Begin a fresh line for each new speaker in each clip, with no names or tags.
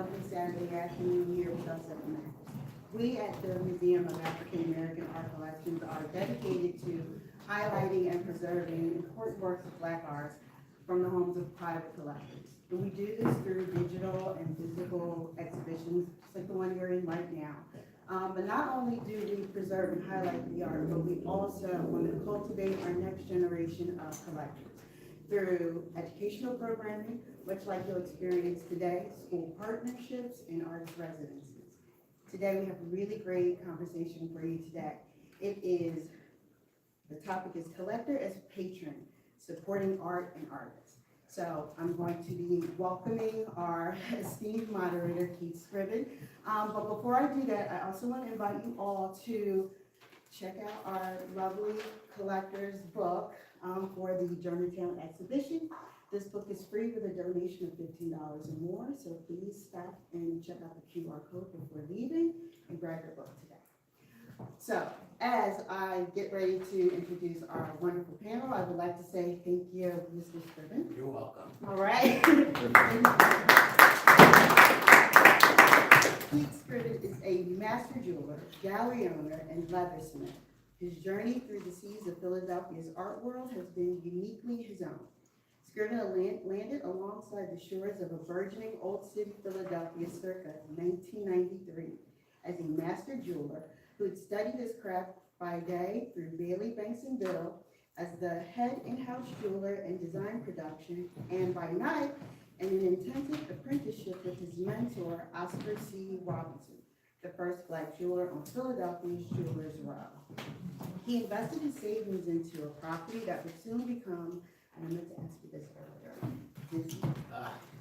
open Saturday afternoon here with us at the MAAAC. We at the Museum of African American Art Collections are dedicated to highlighting and preserving important works of Black art from the homes of private collectors. And we do this through digital and physical exhibitions, just like the one you're in right now. But not only do we preserve and highlight the art, but we also want to cultivate our next generation of collectors through educational programming, much like you'll experience today, school partnerships, and artist residencies. Today we have a really great conversation for you today. The topic is Collector as Patron, Supporting Art and Artists. So I'm going to be welcoming our esteemed moderator, Keith Scriven. But before I do that, I also want to invite you all to check out our lovely collector's book for the Germantown exhibition. This book is free with a donation of $15 or more, so please stop and check out the QR code before leaving and grab your book today. So, as I get ready to introduce our wonderful panel, I would like to say thank you, Mr. Scriven.
You're welcome.
All right. Keith Scriven is a master jeweler, gallery owner, and leathersmith. His journey through the seas of Philadelphia's art world has been uniquely his own. Scriven landed alongside the shores of a burgeoning Old City, Philadelphia circa 1993 as a master jeweler who had studied his craft by day through Bailey, Banks & Bill as the head in-house jeweler and design production, and by night in an intensive apprenticeship with his mentor, Oscar C. Robinson, the first Black jeweler on Philadelphia's Jewelers Row. He invested his savings into a property that would soon become, and I meant to ask you this earlier, Disney.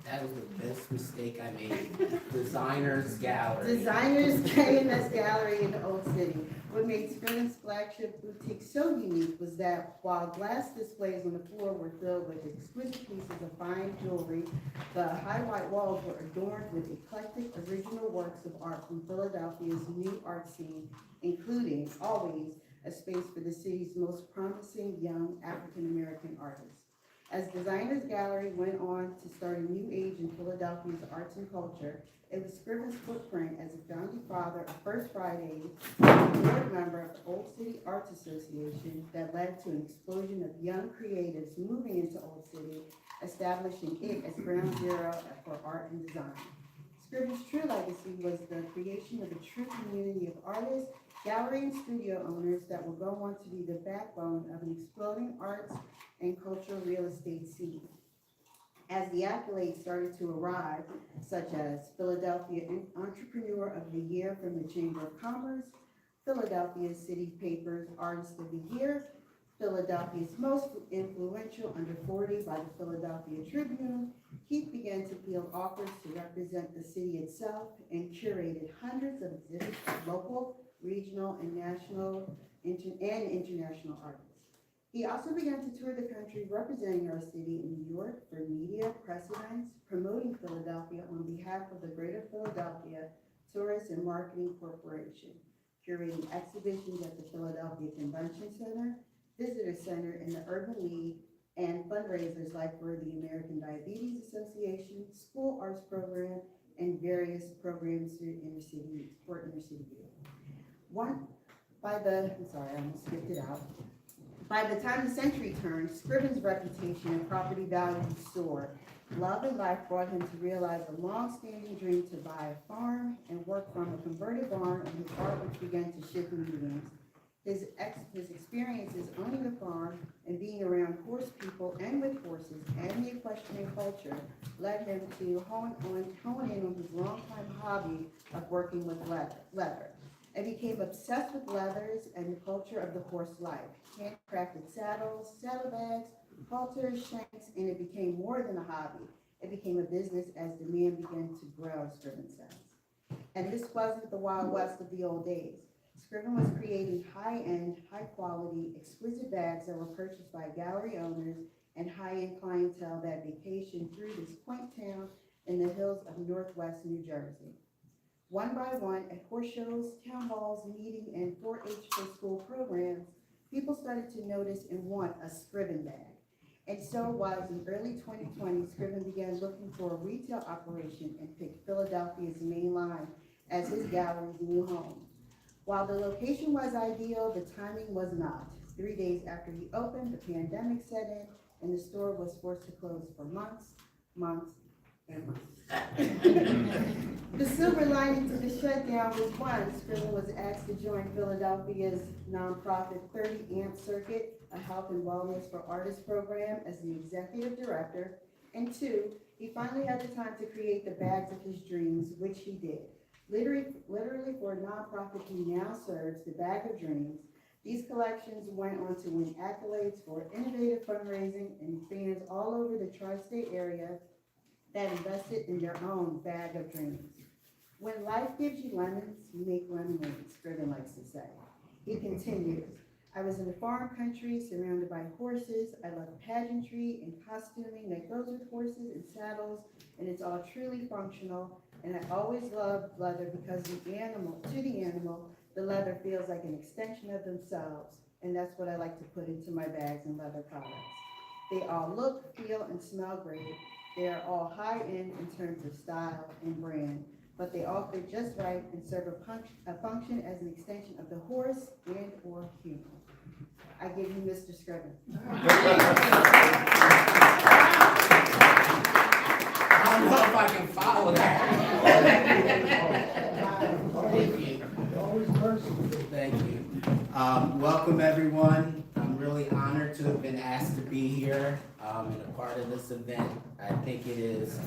That was the best mistake I made. Designers Gallery.
Designers K&S Gallery in the Old City. What made Scriven's flagship boutique so unique was that while glass displays on the floor were filled with exquisite pieces of fine jewelry, the high white walls were adorned with eclectic original works of art from Philadelphia's new art scene, including, always, a space for the city's most promising young African-American artists. As Designers Gallery went on to start a new age in Philadelphia's arts and culture, it was Scriven's footprint as a founding father of First Fridays and a board member of the Old City Arts Association that led to an explosion of young creatives moving into Old City, establishing it as ground zero for art and design. Scriven's true legacy was the creation of a true community of artists, gallery and studio owners that will go on to be the backbone of an exploding arts and cultural real estate scene. As the accolades started to arrive, such as Philadelphia Entrepreneur of the Year from the Chamber of Commerce, Philadelphia City Paper's Artist of the Year, Philadelphia's Most Influential Under 40 by the Philadelphia Tribune, Keith began to field offers to represent the city itself and curated hundreds of exhibits of local, regional, and national and international artists. He also began to tour the country representing our city in New York for media, press events, promoting Philadelphia on behalf of the Greater Philadelphia Tourist and Marketing Corporation, curating exhibitions at the Philadelphia Convention Center, Visitor Center, and the Urban League, and fundraisers like for the American Diabetes Association, School Arts Program, and various programs for inner city youth. I almost skipped it out. By the time the century turned, Scriven's reputation and property value soared. Love and life brought him to realize a long-standing dream to buy a farm and work from a converted barn, and his art which began to shift mediums. His experiences owning a farm and being around horse people and with horses and the equestrian culture led him to hone in on his longtime hobby of working with leather, and became obsessed with leathers and the culture of the horse life. Handcrafted saddles, saddlebags, halters, shanks, and it became more than a hobby. It became a business as demand began to grow, Scriven says. And this wasn't the Wild West of the old days. Scriven was creating high-end, high-quality, exquisite bags that were purchased by gallery owners and high-end clientele that vacationed through this quaint town in the hills of northwest New Jersey. One by one, at horse shows, town halls, meeting, and 4-H for school programs, people started to notice and want a Scriven bag. And so was in early 2020, Scriven began looking for a retail operation and picked Philadelphia's Main Line as his gallery's new home. While the location was ideal, the timing was not. 3 days after he opened, the pandemic set in, and the store was forced to close for months, and months. The silver lining to the shutdown was one, Scriven was asked to join Philadelphia's nonprofit 30 Amp Circuit, a health and wellness for artists program, as the executive director. And two, he finally had the time to create the bags of his dreams, which he did. Literally for a nonprofit he now serves, the Bag of Dreams. These collections went on to win accolades for innovative fundraising and fans all over the tri-state area that invested in their own Bag of Dreams. When life gives you lemons, you make lemonade, Scriven likes to say. He continues, I was in a foreign country surrounded by horses. I love pageantry and costuming that goes with horses and saddles, and it's all truly functional. And I always loved leather because to the animal, the leather feels like an extension of themselves. And that's what I like to put into my bags and leather products. They all look, feel, and smell great. They are all high-end in terms of style and brand, but they all fit just right and serve a function as an extension of the horse and or human. I give you Mr. Scriven.
I don't know if I can follow that. Thank you. Thank you. Welcome, everyone. I'm really honored to have been asked to be here and a part of this event. I think it is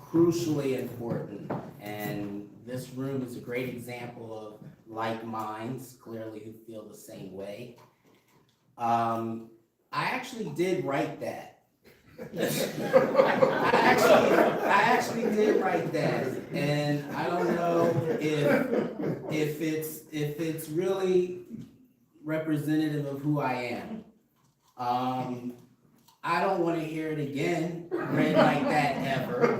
crucially important, and this room is a great example of like minds, clearly, who feel the same way. I actually did write that. I actually did write that, and I don't know if it's really representative of who I am. I don't want to hear it again, read like that ever.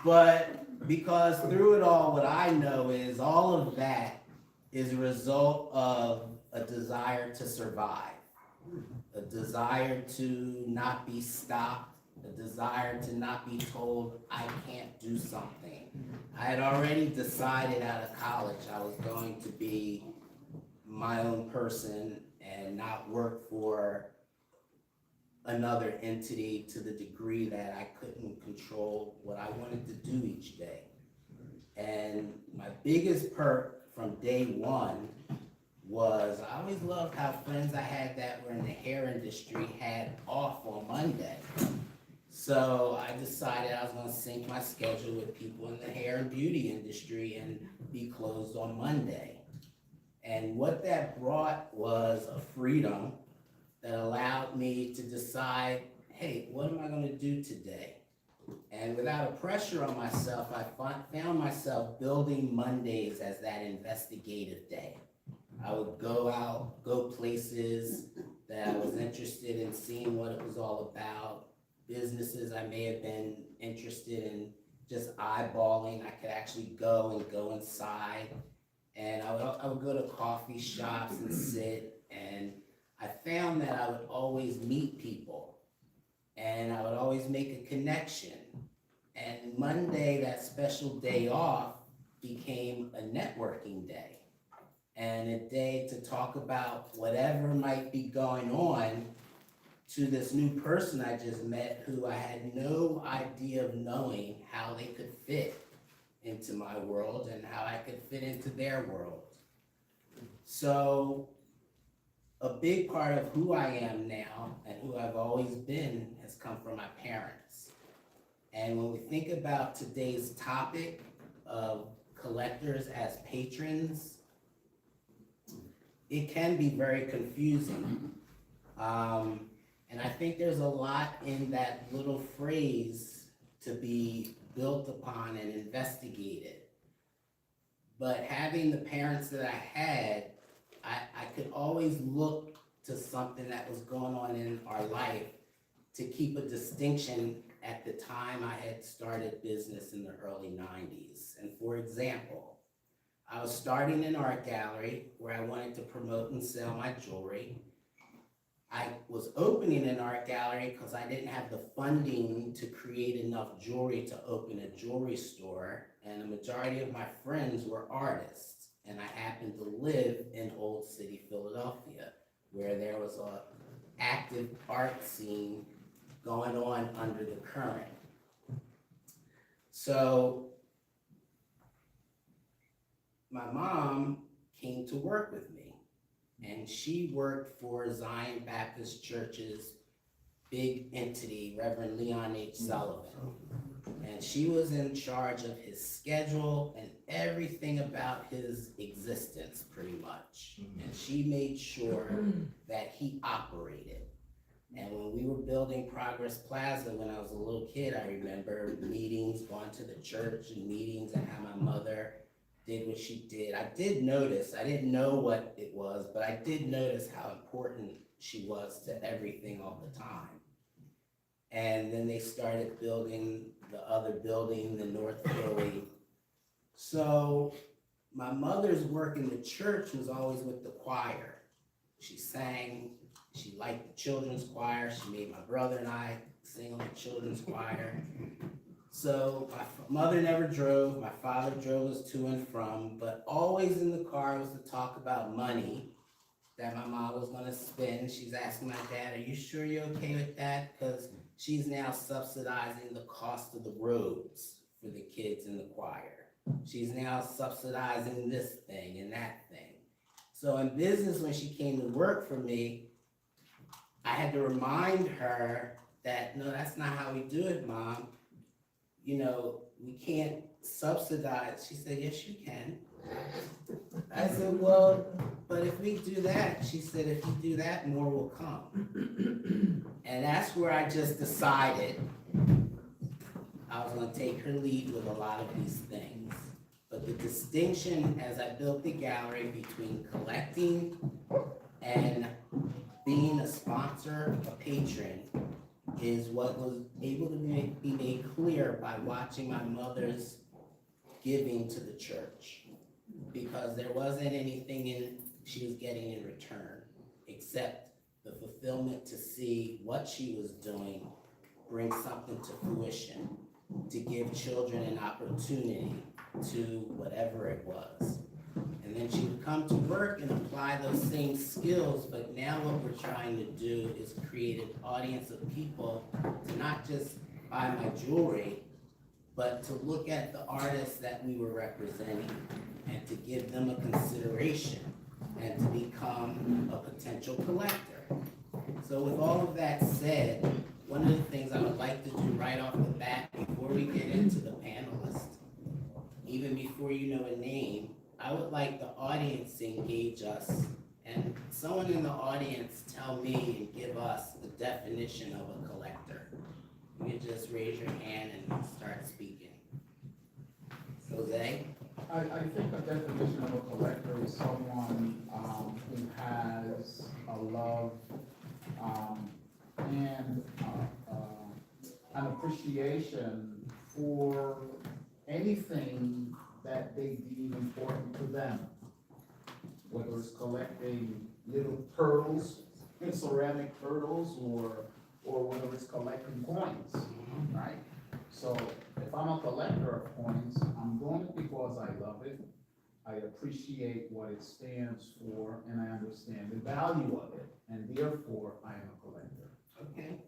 But because through it all, what I know is all of that is a result of a desire to survive, a desire to not be stopped, a desire to not be told I can't do something. I had already decided out of college I was going to be my own person and not work for another entity to the degree that I couldn't control what I wanted to do each day. And my biggest perk from day one was I always loved how friends I had that were in the hair industry had off on Monday. So I decided I was going to sync my schedule with people in the hair and beauty industry and be closed on Monday. And what that brought was a freedom that allowed me to decide, hey, what am I going to do today? And without a pressure on myself, I found myself building Mondays as that investigative day. I would go out, go places that I was interested in seeing what it was all about, businesses I may have been interested in just eyeballing. I could actually go inside, and I would go to coffee shops and sit, and I found that I would always meet people, and I would always make a connection. And Monday, that special day off, became a networking day and a day to talk about whatever might be going on to this new person I just met who I had no idea of knowing how they could fit into my world and how I could fit into their world. So a big part of who I am now and who I've always been has come from my parents. And when we think about today's topic of collectors as patrons, it can be very confusing. And I think there's a lot in that little phrase to be built upon and investigated. But having the parents that I had, I could always look to something that was going on in our life to keep a distinction at the time I had started business in the early 90s. And for example, I was starting an art gallery where I wanted to promote and sell my jewelry. I was opening an art gallery because I didn't have the funding to create enough jewelry to open a jewelry store, and the majority of my friends were artists, and I happened to live in Old City, Philadelphia, where there was a active art scene going on under the current. So my mom came to work with me, and she worked for Zion Baptist Church's big entity, Reverend Leon H. Sullivan. And she was in charge of his schedule and everything about his existence, pretty much. And she made sure that he operated. And when we were building Progress Plaza, when I was a little kid, I remember meetings, going to the church and meetings, and how my mother did what she did. I did notice, I didn't know what it was, but I did notice how important she was to everything all the time. And then they started building the other building, the North Philly. So my mother's work in the church was always with the choir. She sang, she liked the children's choir, she made my brother and I sing on the children's choir. So my mother never drove, my father drove us to and from, but always in the car was to talk about money that my mom was gonna spend. She's asking my dad, are you sure you're okay with that? Because she's now subsidizing the cost of the robes for the kids in the choir. She's now subsidizing this thing and that thing. So in business, when she came to work for me, I had to remind her that, no, that's not how we do it, Mom. You know, we can't subsidize. She said, yes, you can. I said, well, but if we do that, she said, if you do that, more will come. And that's where I just decided I was gonna take her lead with a lot of these things. But the distinction as I built the gallery between collecting and being a sponsor, a patron, is what was able to be made clear by watching my mother's giving to the church. Because there wasn't anything she was getting in return, except the fulfillment to see what she was doing bring something to fruition, to give children an opportunity to whatever it was. And then she would come to work and apply those same skills, but now what we're trying to do is create an audience of people to not just buy my jewelry, but to look at the artists that we were representing and to give them a consideration and to become a potential collector. So with all of that said, one of the things I would like to do right off the bat before we get into the panelists, even before you know a name, I would like the audience to engage us, and someone in the audience tell me and give us the definition of a collector. You can just raise your hand and start speaking. Jose?
I think a definition of a collector is someone who has a love and an appreciation for anything that they deem important to them, whether it's collecting little pearls, ceramic pearls, or whether it's collecting coins, right? So if I'm a collector of coins, I'm doing it because I love it, I appreciate what it stands for, and I understand the value of it, and therefore I am a collector.
Okay.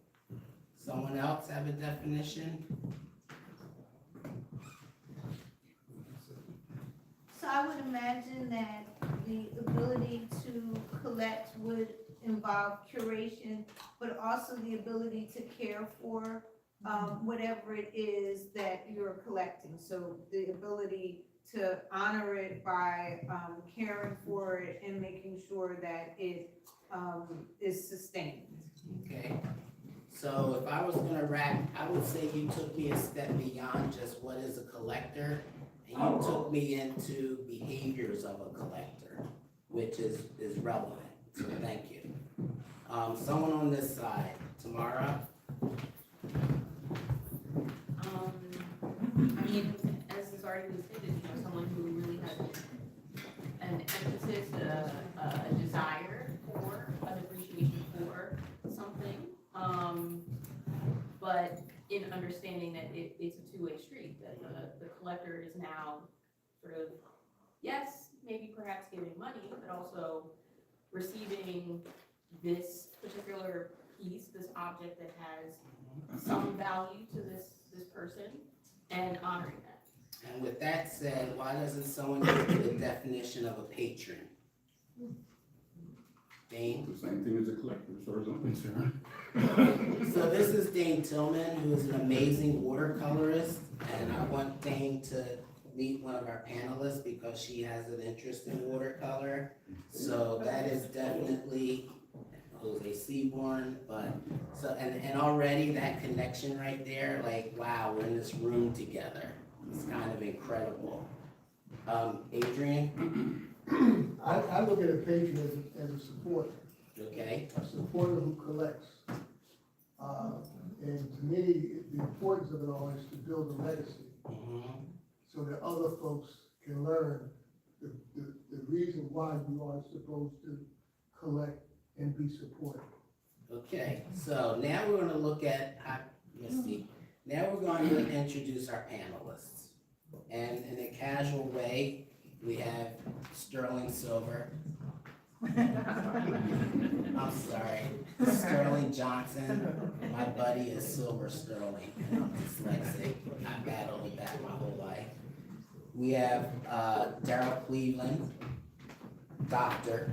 Someone else have a definition?
So I would imagine that the ability to collect would involve curation, but also the ability to care for whatever it is that you're collecting. So the ability to honor it by caring for it and making sure that it is sustained.
Okay. So if I was gonna wrap, I would say you took me a step beyond just what is a collector, and you took me into behaviors of a collector, which is relevant, so thank you. Someone on this side, Tamara?
I mean, as has already been stated, someone who really has an emphasis, a desire for, an appreciation for two-way street, that the collector is now sort of, yes, maybe perhaps giving money, but also receiving this particular piece, this object that has some value to this person, and honoring that.
And with that said, why doesn't someone give me the definition of a patron? Dane?
The same thing as a collector, as far as I'm concerned.
So this is Dane Tillman, who is an amazing watercolorist, and I want Dane to meet one of our panelists because she has an interest in watercolor. So that is definitely Jose Seaborn, but, so, and already that connection right there, like, wow, we're in this room together. It's kind of incredible. Adrian,
I look at a patron as a supporter,
okay?
a supporter who collects. And to me, the importance of it all is to build a legacy so that other folks can learn the reason why you are supposed to collect and be supported.
Okay, so now we're gonna look at, let's see, now we're going to introduce our panelists. And in a casual way, we have Sterling Silver. I'm sorry, Sterling Johnson. My buddy is Silver Sterling, and I'm dyslexic. I battled with that my whole life. We have Daryl Cleveland, doctor.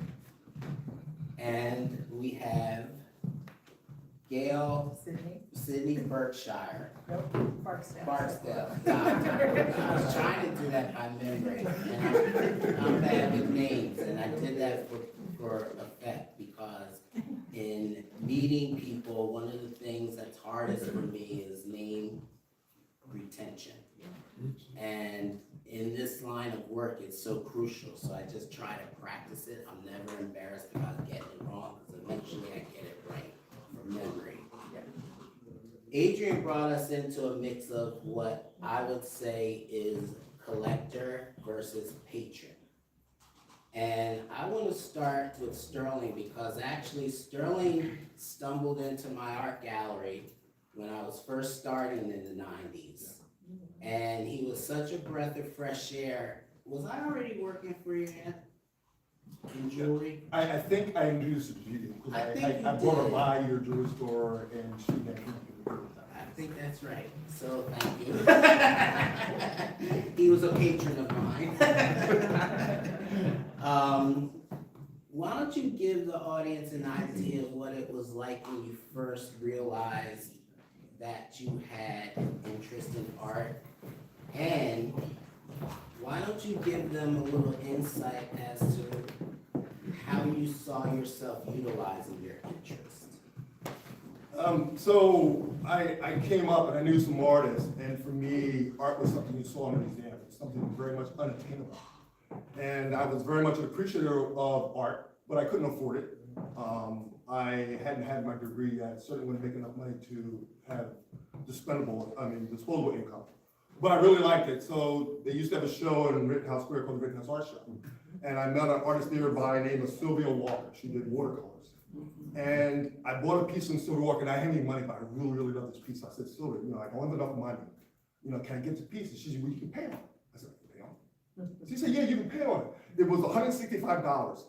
And we have Gail Sydney Berkshire. Barksdale. Doctor. I was trying to do that by memory, and I'm bad with names, and I did that for effect because in meeting people, one of the things that's hardest for me is name retention. And in this line of work, it's so crucial, so I just try to practice it. I'm never embarrassed about getting it wrong, because eventually I get it right from memory. Adrian brought us into a mix of what I would say is collector versus patron. And I want to start with Sterling, because actually Sterling stumbled into my art gallery when I was first starting in the 90s. And he was such a breath of fresh air. Was I already working for you in jewelry?
I think I introduced it to you,
I
because
think
I
you
brought her
did.
by your jewelry store, and she had me with her.
I think that's right. So thank you. He was a patron of mine. Why don't you give the audience an idea of what it was like when you first realized that you had an interest in art? And why don't you give them a little insight as to how you saw yourself utilizing your interest?
So I came up and I knew some artists, and for me, art was something you saw in a museum. It's something very much unattainable. And I was very much an appreciator of art, but I couldn't afford it. I hadn't had my degree yet. I certainly wouldn't make enough money to have disposable income. But I really liked it. So they used to have a show in Rittenhouse Square called the Rittenhouse Art Show. And I met an artist there by the name of Sylvia Walker. She did watercolors. And I bought a piece from Sylvia Walker, and I hadn't any money, but I really, really love this piece. I said, Sylvia, I don't have enough money. Can I get the piece? And she said, well, you can pay on it. I said, I can pay on it. She said, yeah, you can pay on it. It was $165.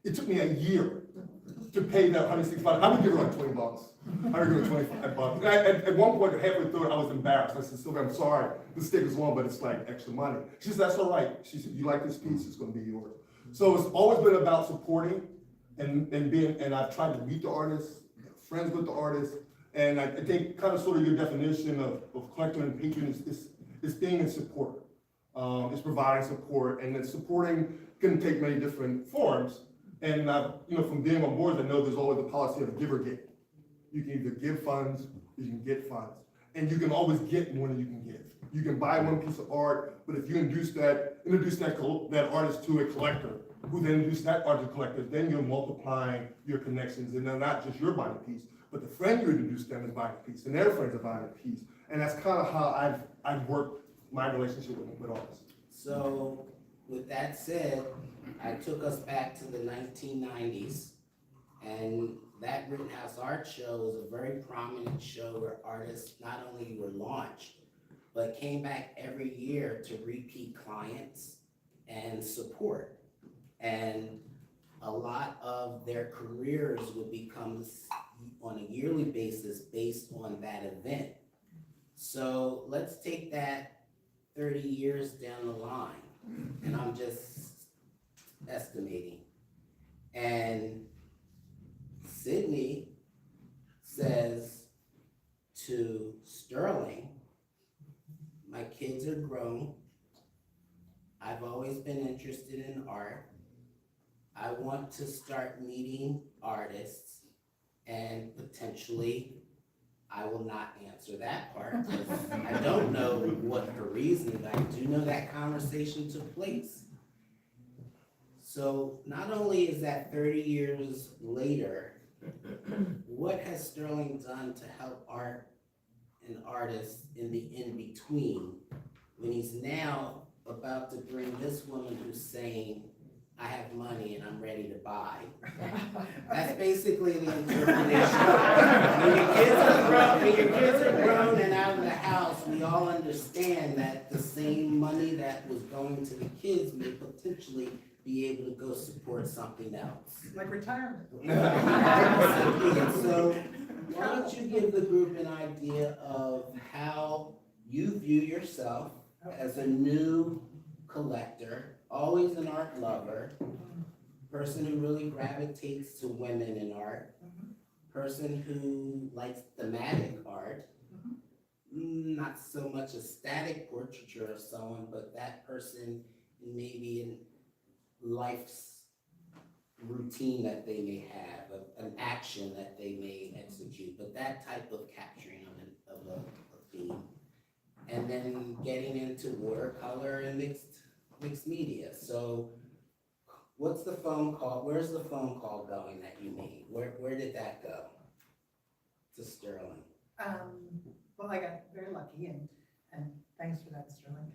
It took me a year to pay that $165. I would give her like $20. I would give her $25. And at one point, halfway through it, I was embarrassed. I said, Sylvia, I'm sorry. The stick is long, but it's like extra money. She said, that's all right. She said, you like this piece? It's going to be yours. So it's always been about supporting and I've tried to meet the artists, get friends with the artists. And I think kind of sort of your definition of collector and patron is being in support. It's providing support, and then supporting can take many different forms. And from being on boards, I know there's always the policy of give or get. You can either give funds, or you can get funds. And you can always get more than you can give. You can buy one piece of art, but if you introduce that artist to a collector, who then introduce that art to collectors, then you're multiplying your connections, and they're not just your buying a piece, but the friend you introduce them is buying a piece, and their friends are buying a piece. And that's kind of how I've worked my relationship with artists.
So, with that said, I took us back to the 1990s, and that Rittenhouse Art Show was a very prominent show where artists not only were launched, but came back every year to repeat clients and support. And a lot of their careers would become on a yearly basis based on that event. So let's take that 30 years down the line, and I'm just estimating. And Sydney says to Sterling, my kids are grown. I've always been interested in art. I want to start meeting artists, and potentially, I will not answer that part because I don't know what her reason, but I do know that conversation took place. So not only is that 30 years later, what has Sterling done to help art and artists in the in-between when he's now about to bring this woman who's saying, I have money and I'm ready to buy? That's basically the interpretation. When your kids are grown and out of the house, we all understand that the same money that was going to the kids may potentially be able to go support something else.
Like retirement.
So why don't you give the group an idea of how you view yourself as a new collector, always an art lover, person who really gravitates to women in art, person who likes thematic art, not so much a static portraiture of someone, but that person maybe in life's routine that they may have, an action that they may execute, but that type of capturing of a theme. And then getting into watercolor and mixed media. So what's the phone call? Where's the phone call going that you made? Where did that go? To Sterling.
Well, I got very lucky and thanks for that, Sterling.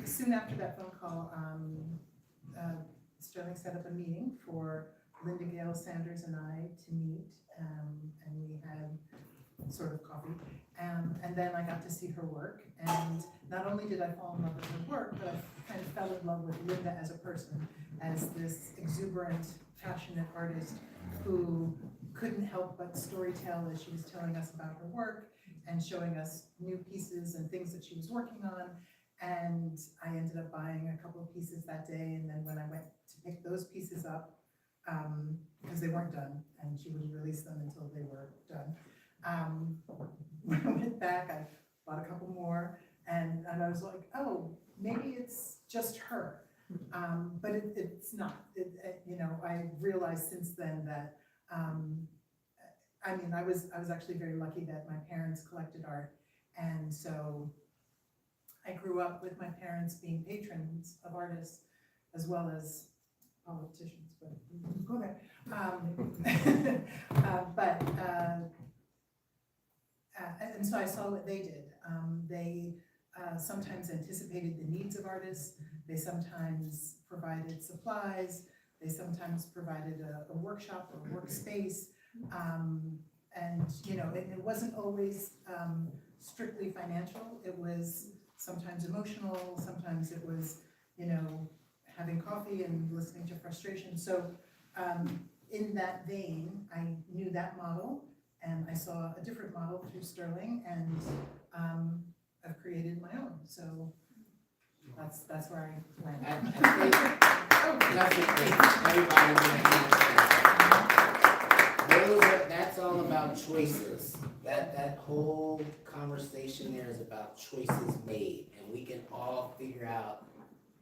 Soon after that phone call, Sterling set up a meeting for Linda Gale Sanders and I to meet, and we had sort of coffee. And then I got to see her work, and not only did I fall in love with her work, but I kind of fell in love with Linda as a person, as this exuberant, passionate artist who couldn't help but storytell as she was telling us about her work and showing us new pieces and things that she was working on. And I ended up buying a couple of pieces that day, and then when I went to pick those pieces up, because they weren't done, and she wouldn't release them until they were done, when I went back, I bought a couple more, and I was like, oh, maybe it's just her. But it's not. I realized since then that, I was actually very lucky that my parents collected art, and so I grew up with my parents being patrons of artists as well as politicians, but we won't go there. And so I saw what they did. They sometimes anticipated the needs of artists. They sometimes provided supplies. They sometimes provided a workshop or a workspace. And it wasn't always strictly financial. It was sometimes emotional. Sometimes it was, having coffee and listening to frustration. So in that vein, I knew that model, and I saw a different model through Sterling, and I've created my own. So that's where I landed.
That's all about choices. That whole conversation there is about choices made, and we can all figure out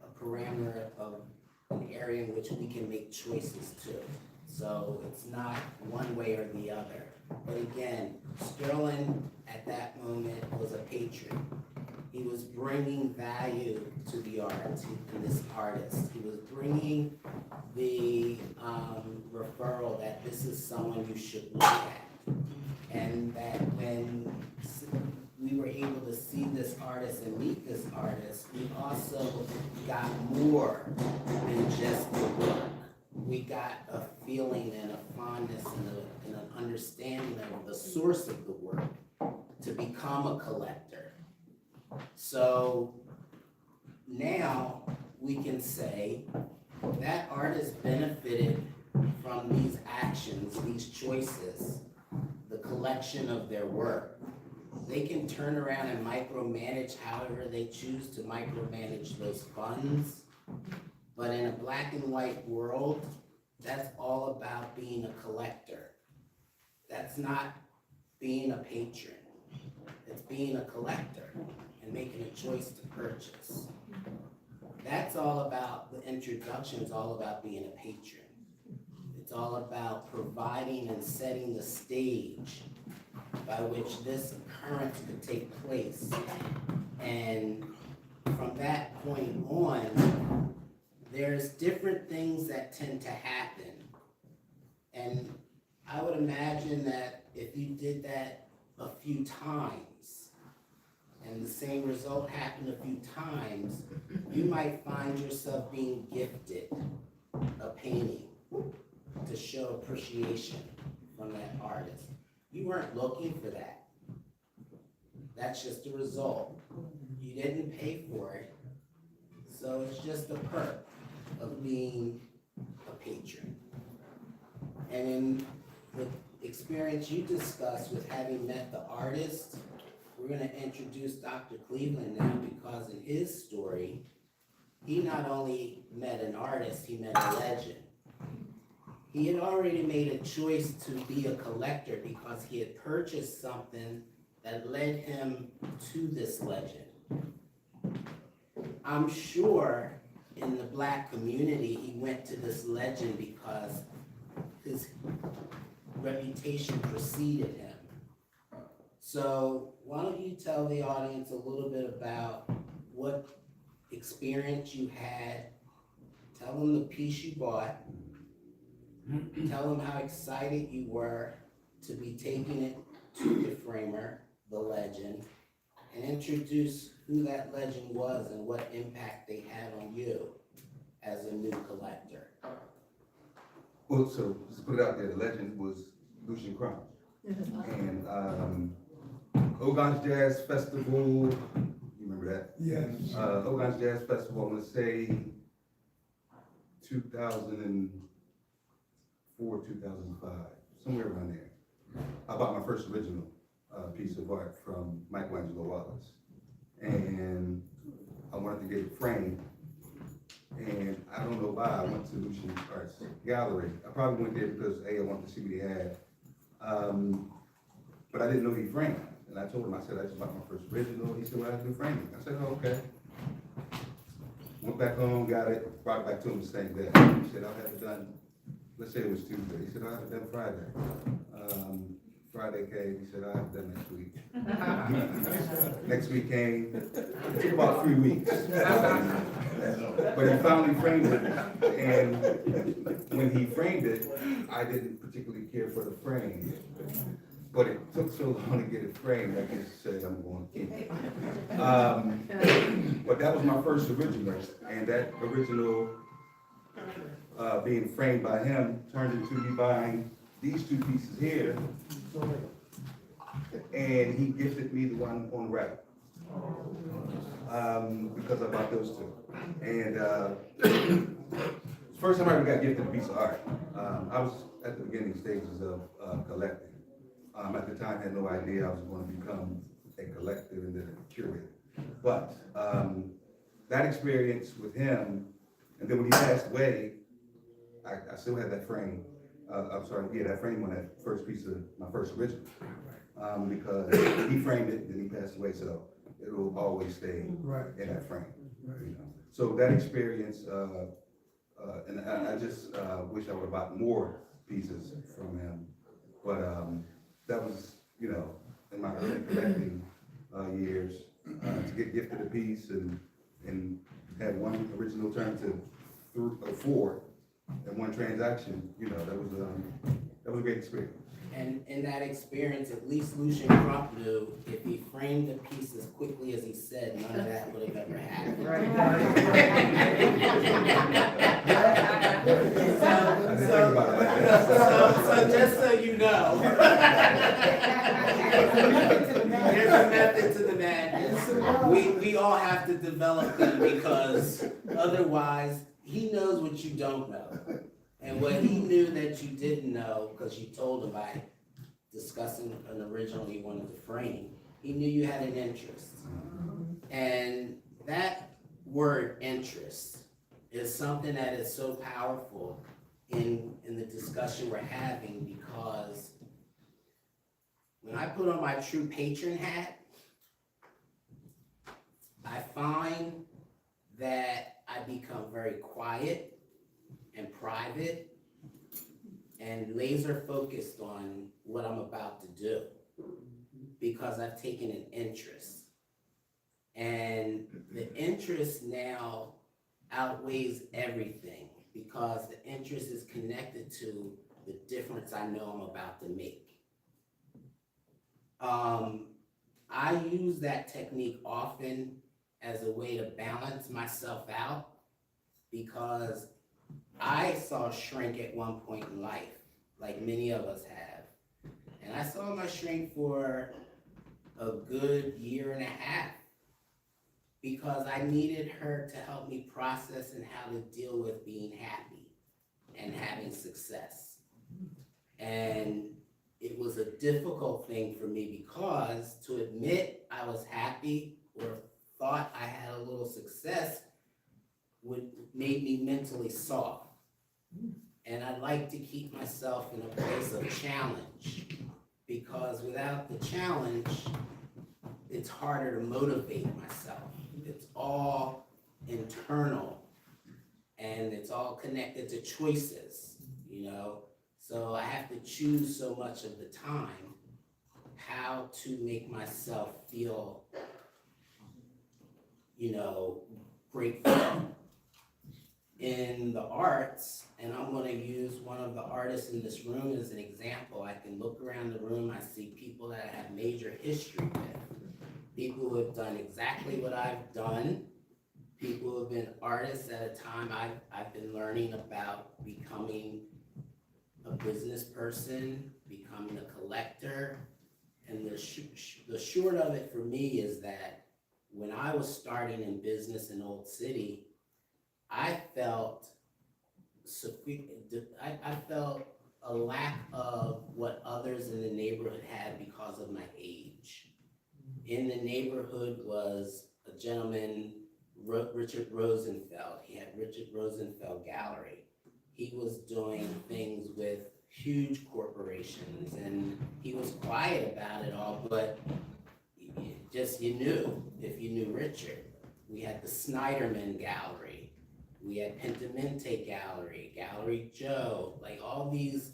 a parameter of an area in which we can make choices too. So it's not one way or the other. But again, Sterling at that moment was a patron. He was bringing value to the art, to this artist. He was bringing the referral that this is someone you should look at. And that when we were able to see this artist and meet this artist, we also got more than just the work. We got a feeling and a fondness and an understanding of the source of the work to become a collector. So now we can say that artist benefited from these actions, these choices, the collection of their work. They can turn around and micromanage however they choose to micromanage those funds. But in a black and white world, that's all about being a collector. That's not being a patron. It's being a collector and making a choice to purchase. That's all about, the introduction is all about being a patron. It's all about providing and setting the stage by which this occurrence could take place. And from that point on, there's different things that tend to happen. And I would imagine that if you did that a few times, and the same result happened a few times, you might find yourself being gifted a painting to show appreciation from that artist. You weren't looking for that. That's just a result. You didn't pay for it, so it's just a perk of being a patron. And in the experience you discussed with having met the artist, we're gonna introduce Dr. Cleveland now, because in his story, he not only met an artist, he met a legend. He had already made a choice to be a collector because he had purchased something that led him to this legend. I'm sure in the black community, he went to this legend because his reputation preceded him. So why don't you tell the audience a little bit about what experience you had, tell them the piece you bought, tell them how excited you were to be taking it to the framer, the legend, and introduce who that legend was and what impact they had on you as a new collector.
Well, so just put it out there, the legend was Lucian Crump. And Ogon's Jazz Festival, you remember that?
Yes.
Ogon's Jazz Festival, I'm gonna say 2004, 2005, somewhere around there. I bought my first original piece of art from Michelangelo Wallace. And I wanted to get it framed. And I don't know why I went to Lucian Arts Gallery. I probably went there because A, I wanted to see what he had. But I didn't know he framed. And I told him, I said, I just bought my first original. He said, well, I do framing. I said, oh, okay. Went back home, got it, brought it back to him the same day. He said, I'll have it done, let's say it was Tuesday. He said, I'll have it done Friday. Friday came, he said, I'll have it done next week. Next week came, it took about 3 weeks. But he finally framed it, and when he framed it, I didn't particularly care for the frame. But it took so long to get it framed, I just said, I'm going to keep it. But that was my first original, and that original being framed by him turned into me buying these two pieces here, and he gifted me the one on the right, because I bought those two. And first time I ever got gifted a piece of art, I was at the beginning stages of collecting. At the time, I had no idea I was going to become a collector and then a curator. But that experience with him, and then when he passed away, I still had that frame. That frame on that first piece of my first original. Because he framed it, then he passed away, so it will always stay in that frame. You know? So that experience, and I just wish I would have bought more pieces from him. But that was, you know, in my early collecting years, to get gifted a piece and have one original turn to 4 in one transaction, you know, that was a great experience.
And in that experience, at least Lucian Crump knew if he framed the piece as quickly as he said, none of that would have ever happened. So just so you know. there's a method to the madness. We all have to develop them because otherwise, he knows what you don't know. And what he knew that you didn't know, because you told him by discussing an original you wanted to frame, he knew you had an interest. And that word interest is something that is so powerful in the discussion we're having, because when I put on my true patron hat, I find that I become very quiet and private and laser focused on what I'm about to do because I've taken an interest. And the interest now outweighs everything because the interest is connected to the difference I know I'm about to make. I use that technique often as a way to balance myself out because I saw shrink at one point in life, like many of us have. And I saw my shrink for a good year and a half because I needed her to help me process and how to deal with being happy and having success. And it was a difficult thing for me because to admit I was happy or thought I had a little success made me mentally soft. And I like to keep myself in a place of challenge because without the challenge, it's harder to motivate myself. It's all internal and it's all connected to choices, you know? So I have to choose so much of the time how to make myself feel, you know, grateful. In the arts, and I'm gonna use one of the artists in this room as an example. I can look around the room, I see people that I have major history with. People who have done exactly what I've done. People who have been artists at a time I've been learning about becoming a business person, becoming a collector. And the short of it for me is that when I was starting in business in Old City, I felt a lack of what others in the neighborhood had because of my age. In the neighborhood was a gentleman, Richard Rosenfeld. He had Richard Rosenfeld Gallery. He was doing things with huge corporations and he was quiet about it all, but you knew if you knew Richard. We had the Snyderman Gallery. We had Pentamente Gallery, Gallery Joe, like all these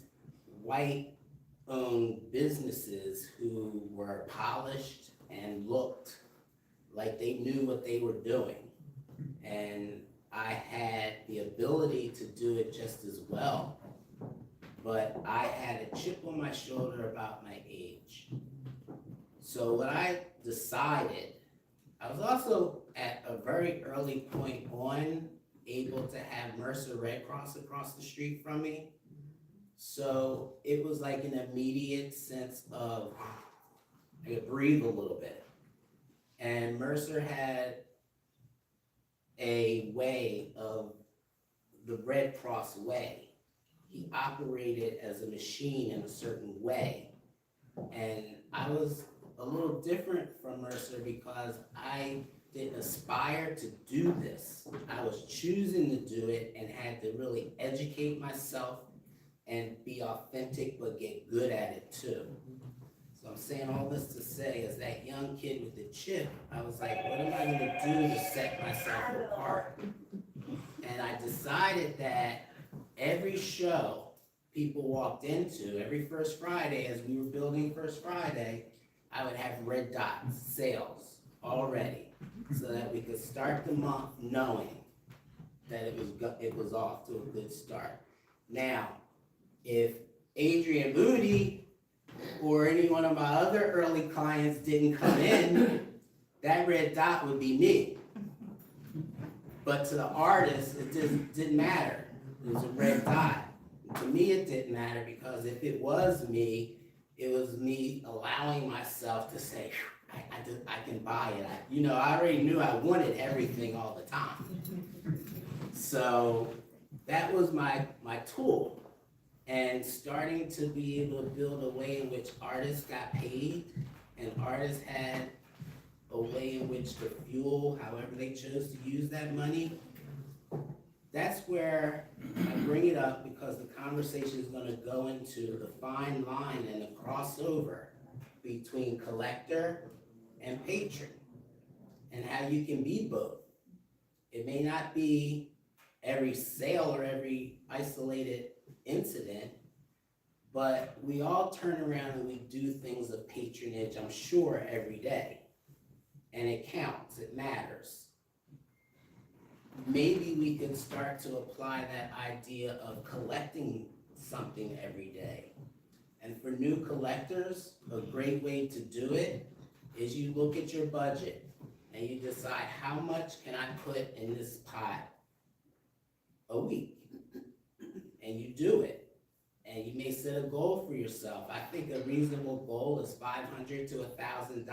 white-owned businesses who were polished and looked like they knew what they were doing. And I had the ability to do it just as well, but I had a chip on my shoulder about my age. So what I decided, I was also at a very early point on able to have Mercer Red Cross across the street from me. So it was like an immediate sense of, I could breathe a little bit. And Mercer had a way of the Red Cross way. He operated as a machine in a certain way. And I was a little different from Mercer because I didn't aspire to do this. I was choosing to do it and had to really educate myself and be authentic, but get good at it too. So I'm saying all this to say, as that young kid with the chip, I was like, what am I gonna do to set myself apart? And I decided that every show people walked into, every First Friday, as we were building First Friday, I would have red dots, sales, already, so that we could start the month knowing that it was off to a good start. Now, if Adrian Moody or any one of my other early clients didn't come in, that red dot would be me. But to the artist, it didn't matter. It was a red dot. To me, it didn't matter because if it was me allowing myself to say, I can buy it. I already knew I wanted everything all the time. So that was my tool. And starting to be able to build a way in which artists got paid and artists had a way in which to fuel however they chose to use that money. That's where I bring it up, because the conversation is going to go into the fine line and the crossover between collector and patron, and how you can be both. It may not be every sale or every isolated incident, but we all turn around and we do things of patronage, I'm sure, every day. And it counts, it matters. Maybe we can start to apply that idea of collecting something every day. And for new collectors, a great way to do it is you look at your budget and you decide, how much can I put in this pot a week? And you do it. And you may set a goal for yourself. I think a reasonable goal is $500 to $1,000.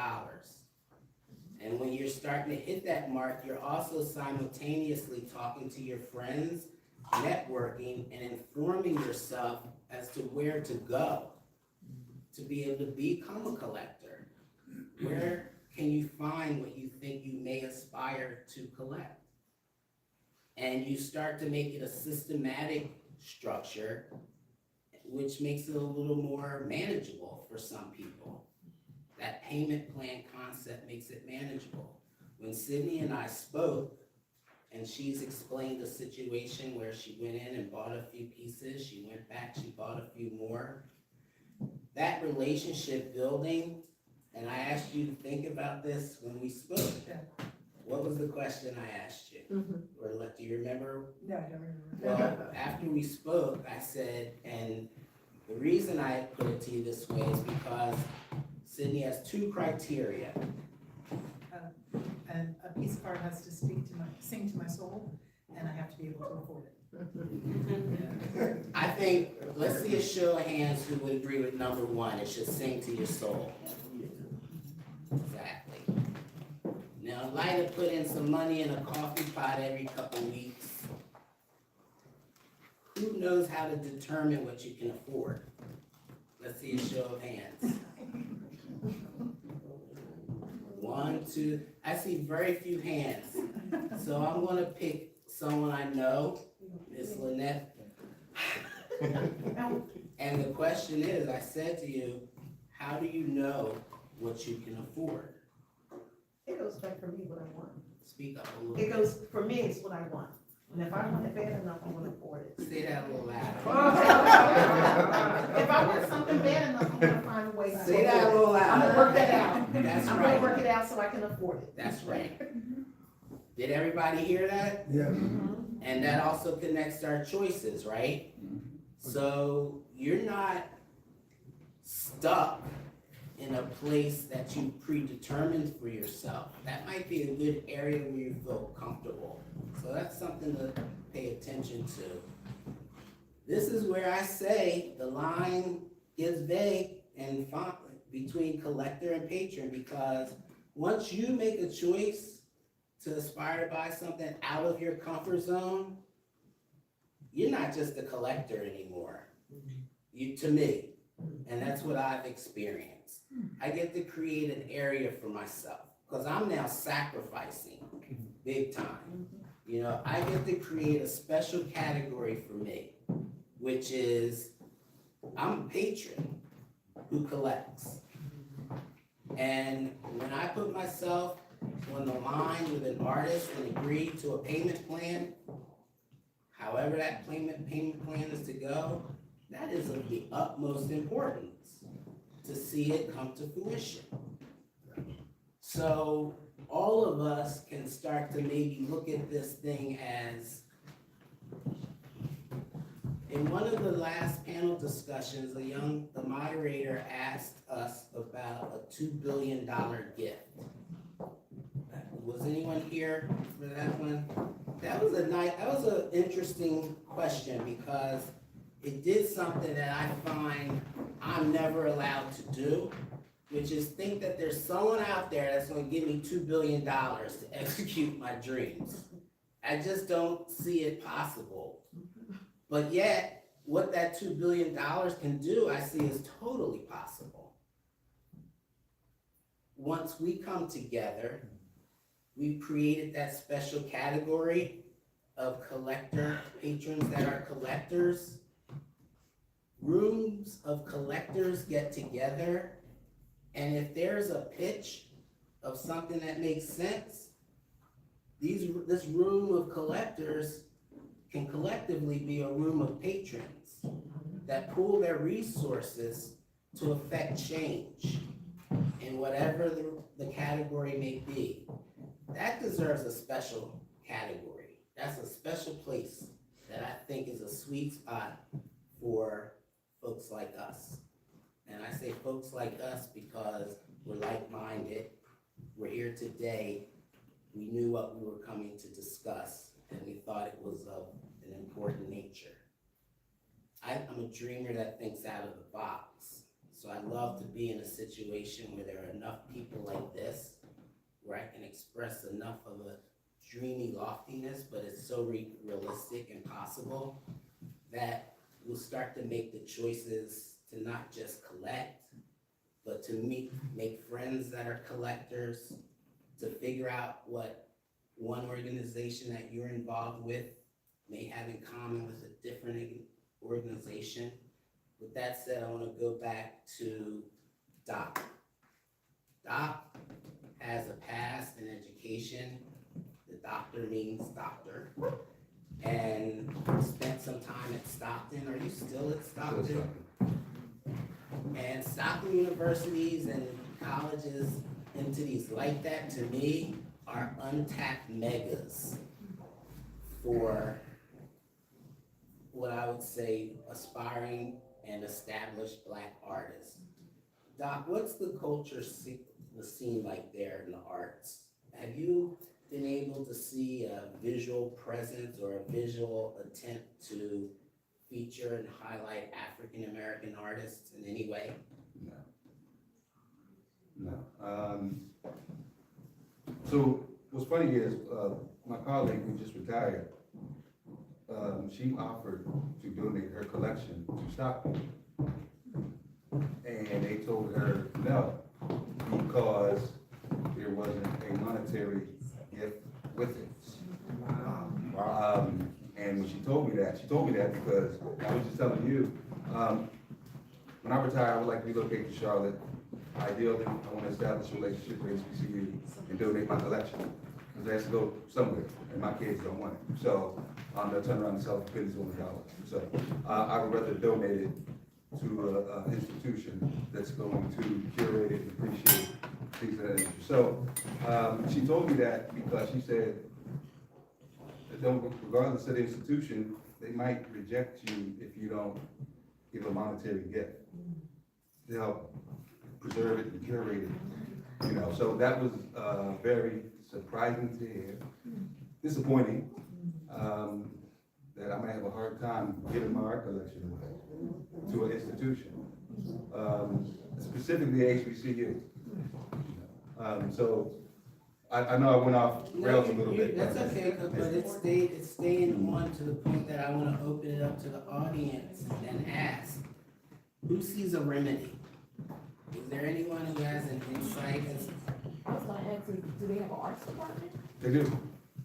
And when you're starting to hit that mark, you're also simultaneously talking to your friends, networking, and informing yourself as to where to go to be able to become a collector. Where can you find what you think you may aspire to collect? And you start to make it a systematic structure, which makes it a little more manageable for some people. That payment plan concept makes it manageable. When Sydney and I spoke, and she's explained a situation where she went in and bought a few pieces, she went back, she bought a few more. That relationship building, and I asked you to think about this when we spoke.
Yeah.
What was the question I asked you? Or do you remember?
No, I don't remember.
Well, after we spoke, I said, and the reason I put it to you this way is because Sydney has two criteria.
And a piece of art has to sing to my soul, and I have to be able to afford it.
I think, let's see a show of hands who would agree with number one, it should sing to your soul. Exactly. Now, Lida put in some money in a coffee pot every couple weeks. Who knows how to determine what you can afford? Let's see a show of hands. 1, 2, I see very few hands. So I'm gonna pick someone I know, Miss Lynette. And the question is, I said to you, how do you know what you can afford?
It goes back for me what I want.
Speak up a little
It
bit.
goes, for me, it's what I want. And if I want it bad enough, I'm gonna afford it.
Say that a little louder.
If I want something bad enough, I'm gonna find a way to
Say that a
afford it.
little
I'm gonna
louder.
work that out.
That's
I'm gonna
right.
work it out so I can afford it.
That's right. Did everybody hear that?
Yes.
And that also connects our choices, right? So you're not stuck in a place that you predetermined for yourself. That might be a good area where you feel comfortable. So that's something to pay attention to. This is where I say the line gets vague and fine between collector and patron, because once you make a choice to aspire to buy something out of your comfort zone, you're not just a collector anymore. To me, and that's what I've experienced. I get to create an area for myself, because I'm now sacrificing big time. I get to create a special category for me, which is, I'm a patron who collects. And when I put myself on the line with an artist and agree to a payment plan, however that payment plan is to go, that is of the utmost importance to see it come to fruition. So all of us can start to maybe look at this thing as, in one of the last panel discussions, the moderator asked us about a $2 billion gift. Was anyone here for that one? That was an interesting question, because it did something that I find I'm never allowed to do. which is think that there's someone out there that's gonna give me $2 billion to execute my dreams. I just don't see it possible. But yet, what that $2 billion can do, I see is totally possible. Once we come together, we've created that special category of patrons that are collectors. Rooms of collectors get together, and if there's a pitch of something that makes sense, this room of collectors can collectively be a room of patrons that pool their resources to affect change in whatever the category may be. That deserves a special category. That's a special place that I think is a sweet spot for folks like us. And I say folks like us because we're like-minded. We're here today. We knew what we were coming to discuss, and we thought it was of an important nature. I'm a dreamer that thinks out of the box. So I love to be in a situation where there are enough people like this, where I can express enough of a dreamy loftiness, but it's so realistic and possible that we'll start to make the choices to not just collect, but to make friends that are collectors, to figure out what one organization that you're involved with may have in common with a different organization. With that said, I want to go back to Doc. Doc has a past in education. The doctor means doctor. And spent some time at Stockton. Are you still at Stockton? And Stockton universities and colleges, entities like that, to me, are untapped megas for what I would say aspiring and established Black artists. Doc, what's the culture, the scene like there in the arts? Have you been able to see a visual presence or a visual attempt to feature and highlight African-American artists in any way?
No. So what's funny is, my colleague who just retired, she offered to donate her collection to Stockton. And they told her no, because there wasn't a monetary gift with it. And when she told me that because I was just telling you, when I retire, I would like to relocate to Charlotte. Ideally, I want to establish a relationship with HBCU and donate my collection, because it has to go somewhere, and my kids don't want it. So they'll turn around and sell it for $50 on the dollar. So I would rather donate it to an institution that's going to curate it and appreciate things of that nature. So she told me that because she said, regardless of the institution, they might reject you if you don't give a monetary gift to help preserve it and curate it. You know, so that was very surprising to hear, disappointing, that I might have a hard time giving my art collection away to an institution, specifically HBCU. So I know I went off rails a little bit.
That's okay, but it's staying on to the point that I want to open it up to the audience and ask, who sees a remedy? Is there anyone who has an insight?
I was gonna ask, do they have an arts department?
They do.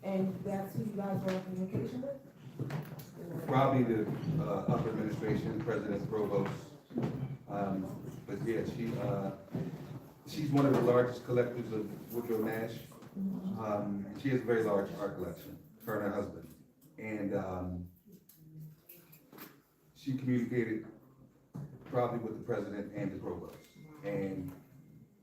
And that's who you guys are in communication with?
Probably the upper administration, president, provost. But yeah, she's one of the largest collectors of Woodrow Nash. She has a very large art collection, her and her husband. And she communicated probably with the president and the provost. And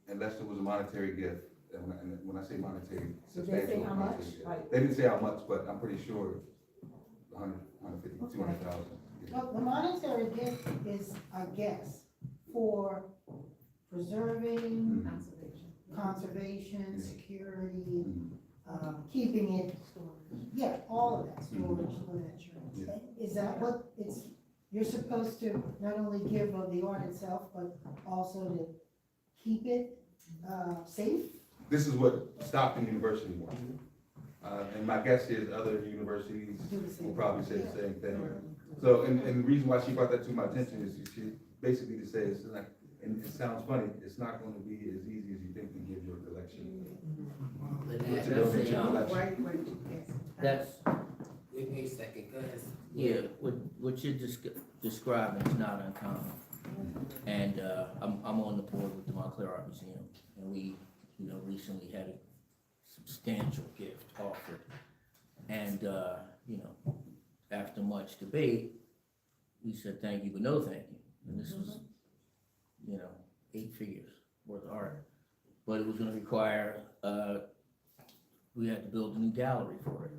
unless there was a monetary gift, and when I say monetary,
Did they say
substantial
how much?
monetary gift.
Like,
They didn't say how much, but I'm pretty sure 150, 200,000.
Well, the monetary gift is, I guess, for preserving, conservation, security, keeping it, yeah, all of that, storage, literature. Is that what you're supposed to not only give of the art itself, but also to keep it, safe?
This is what Stockton University wants. And my guess is other universities
Do the same.
will probably say the same thing. So, and the reason why she brought that to my attention is she basically to say, it's like, and it sounds funny, it's not gonna be as easy as you think to give your collection.
Lynette,
To donate your
that's,
collection.
That's,
wait a second, go ahead.
yeah, what you're describing is not uncommon. And, I'm on the board with the Montclair Art Museum, and we, recently had a substantial gift offered. And, after much debate, we said thank you, but no thank you. And this was, 8 figures worth of art. But it was gonna require, we had to build a new gallery for it.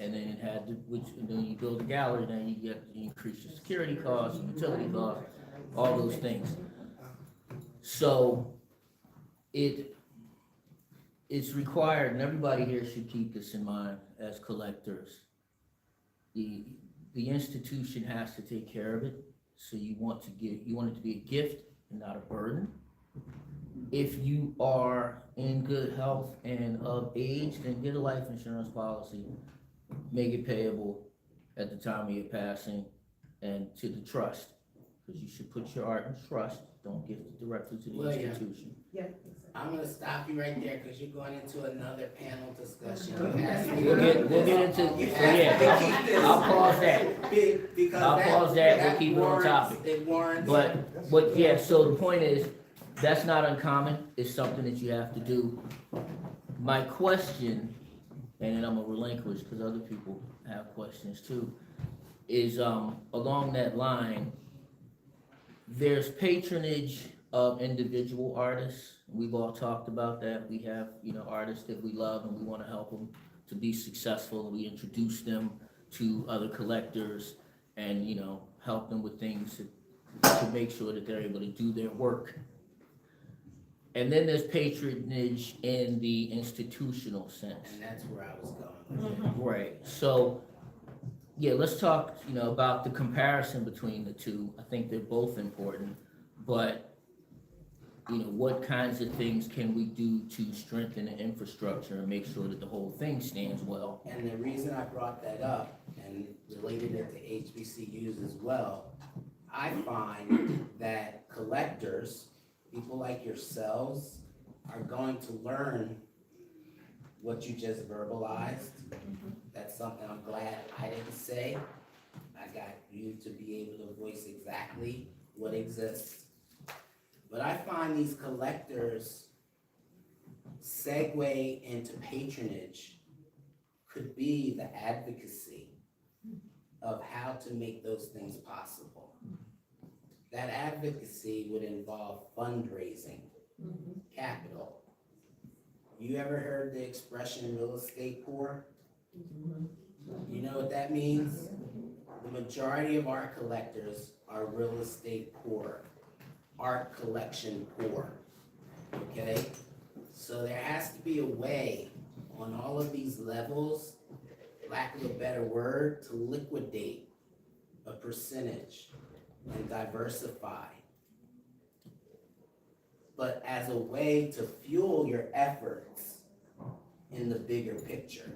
And then it had to, and then you build a gallery, then you increase your security costs, utility costs, all those things. So it's required, and everybody here should keep this in mind as collectors. The institution has to take care of it, so you want it to be a gift and not a burden. If you are in good health and of age, then get a life insurance policy, make it payable at the time of your passing and to the trust. Because you should put your art in trust, don't give it directly to the
Well, yeah.
institution.
Yeah.
I'm gonna stop you right there, cause you're going into another panel discussion.
We'll get into, I'll pause that.
Because
I'll pause that, we'll keep it on
warrants-
topic.
It warrants.
But yeah, so the point is, that's not uncommon, it's something that you have to do. My question, and then I'm gonna relinquish, because other people have questions too, is, along that line, there's patronage of individual artists. We've all talked about that. We have, artists that we love and we wanna help them to be successful, and we introduce them to other collectors and, help them with things to make sure that they're able to do their work. And then there's patronage in the institutional sense.
And that's where I was going with it.
Right, so, yeah, let's talk, about the comparison between the two. I think they're both important, but, what kinds of things can we do to strengthen the infrastructure and make sure that the whole thing stands well?
And the reason I brought that up and related it to HBCUs as well, I find that collectors, people like yourselves, are going to learn what you just verbalized. That's something I'm glad I didn't say. I got you to be able to voice exactly what exists. But I find these collectors segue into patronage could be the advocacy of how to make those things possible. That advocacy would involve fundraising, capital. You ever heard the expression real estate poor? You know what that means? The majority of art collectors are real estate poor, art collection poor, okay? So there has to be a way on all of these levels, lack of a better word, to liquidate a percentage and diversify. But as a way to fuel your efforts in the bigger picture.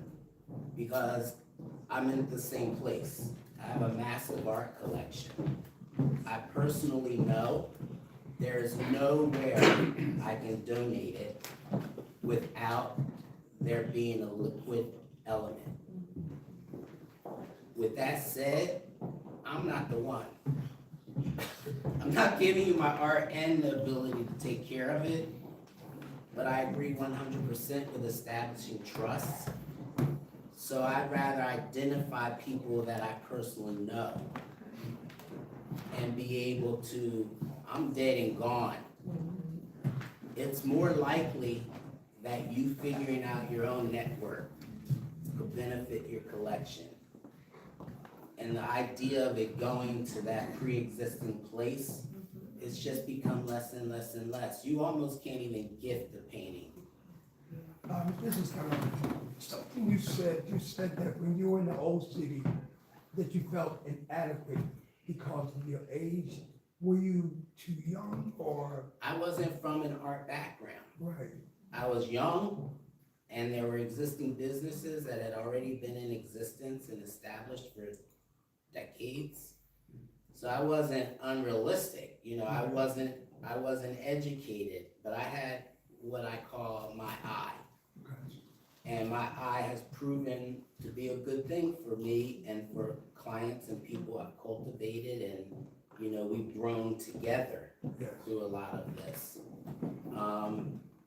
Because I'm in the same place. I have a massive art collection. I personally know there is nowhere I can donate it without there being a liquid element. With that said, I'm not the one. I'm not giving you my art and the ability to take care of it, but I agree 100% with establishing trust. So I'd rather identify people that I personally know and be able to, I'm dead and gone. It's more likely that you figuring out your own network could benefit your collection. And the idea of it going to that pre-existing place, it's just become less and less and less. You almost can't even gift the painting.
This is kind of something you said that when you were in the old city, that you felt inadequate because of your age, were you too young or,
I wasn't from an art background.
right?
I was young, and there were existing businesses that had already been in existence and established for decades. So I wasn't unrealistic, you know, I wasn't educated, but I had what I call my eye.
Gotcha.
And my eye has proven to be a good thing for me and for clients and people I've cultivated, and, you know, we've grown together
Yes.
through a lot of this.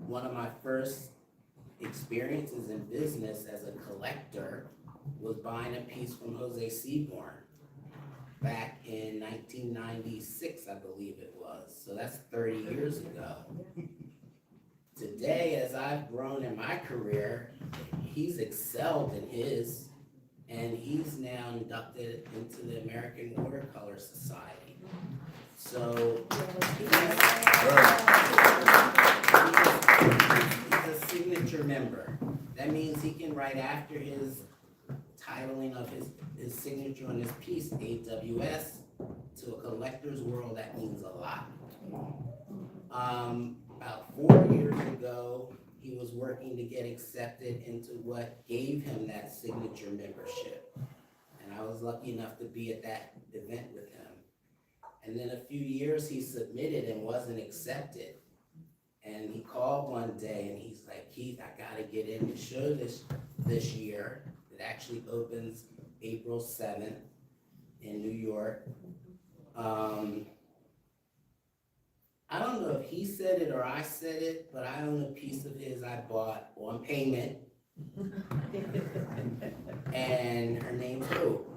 One of my first experiences in business as a collector was buying a piece from Jose Seaborn back in 1996, I believe it was. So that's 30 years ago. Today, as I've grown in my career, he's excelled in his, and he's now inducted into the American Watercolor Society. So he's a signature member. That means he can write after his titling of his signature on his piece, AWS, to a collector's world. That means a lot. About 4 years ago, he was working to get accepted into what gave him that signature membership. And I was lucky enough to be at that event with him. And then a few years he submitted and wasn't accepted. And he called one day and he's like, Keith, I gotta get in the show this year. It actually opens April 7th in New York. I don't know if he said it or I said it, but I own a piece of his I bought on payment. And her name's Hope.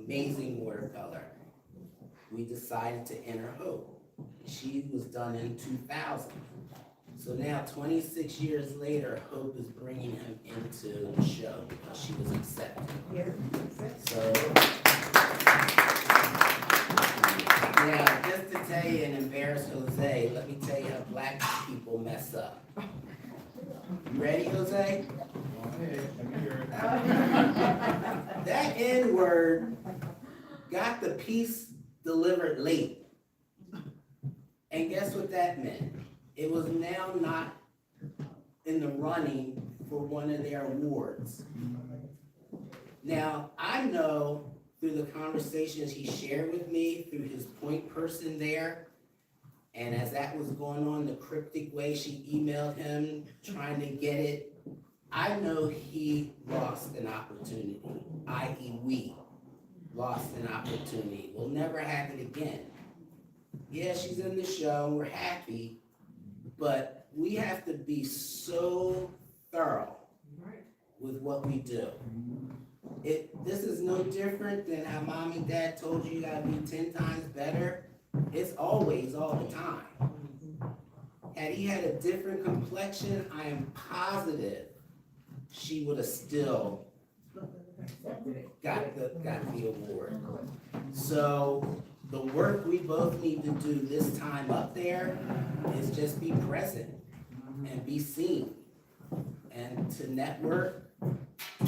Amazing watercolor. We decided to enter Hope. She was done in 2000. So now, 26 years later, Hope is bringing him into the show because she was accepted. So, now, just to tell you and embarrass Jose, let me tell you how black people mess up. You ready, Jose? That N-word got the piece delivered late. And guess what that meant? It was now not in the running for one of their awards. Now, I know through the conversations he shared with me, through his point person there, and as that was going on the cryptic way she emailed him, trying to get it, I know he lost an opportunity, i.e. we lost an opportunity. We'll never have it again. Yeah, she's in the show, we're happy, but we have to be so thorough with what we do. This is no different than how mom and dad told you gotta be 10 times better. It's always, all the time. Had he had a different complexion, I am positive she would have still got the award. So the work we both need to do this time up there is just be present and be seen and to network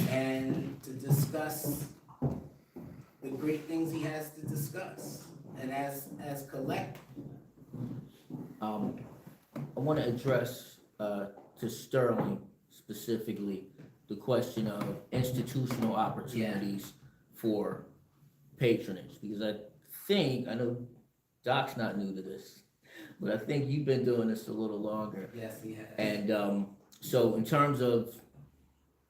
and to discuss the great things he has to discuss. And as collect.
I want to address to Sterling specifically the question of institutional opportunities for patronage, because I know Doc's not new to this, but I think you've been doing this a little longer.
Yes, he has.
And so in terms of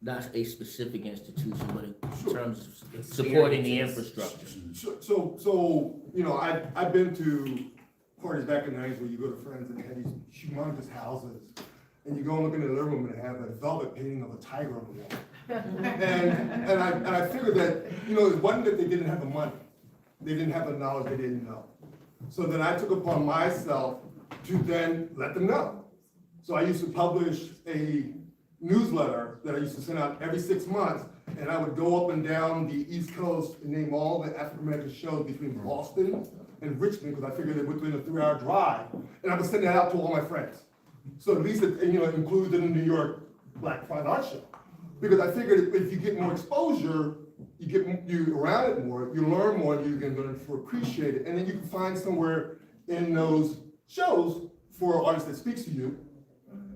not a specific institution, but in terms of supporting the infrastructure.
So, you know, I've been to parties back in the 90s where you go to friends and they have these humongous houses, and you go and look in the living room and they have a velvet painting of a tiger on the wall. and I figured that, you know, it wasn't that they didn't have the money. They didn't have the knowledge they didn't know. So then I took upon myself to then let them know. So I used to publish a newsletter that I used to send out every 6 months, and I would go up and down the East Coast and name all the African American shows between Boston and Richmond, because I figured they were within a 3-hour drive, and I would send that out to all my friends. So at least it, you know, included in the New York Black Fine Art Show. Because I figured if you get more exposure, you around it more, you learn more, you can learn to appreciate it, and then you can find somewhere in those shows for artists that speaks to you,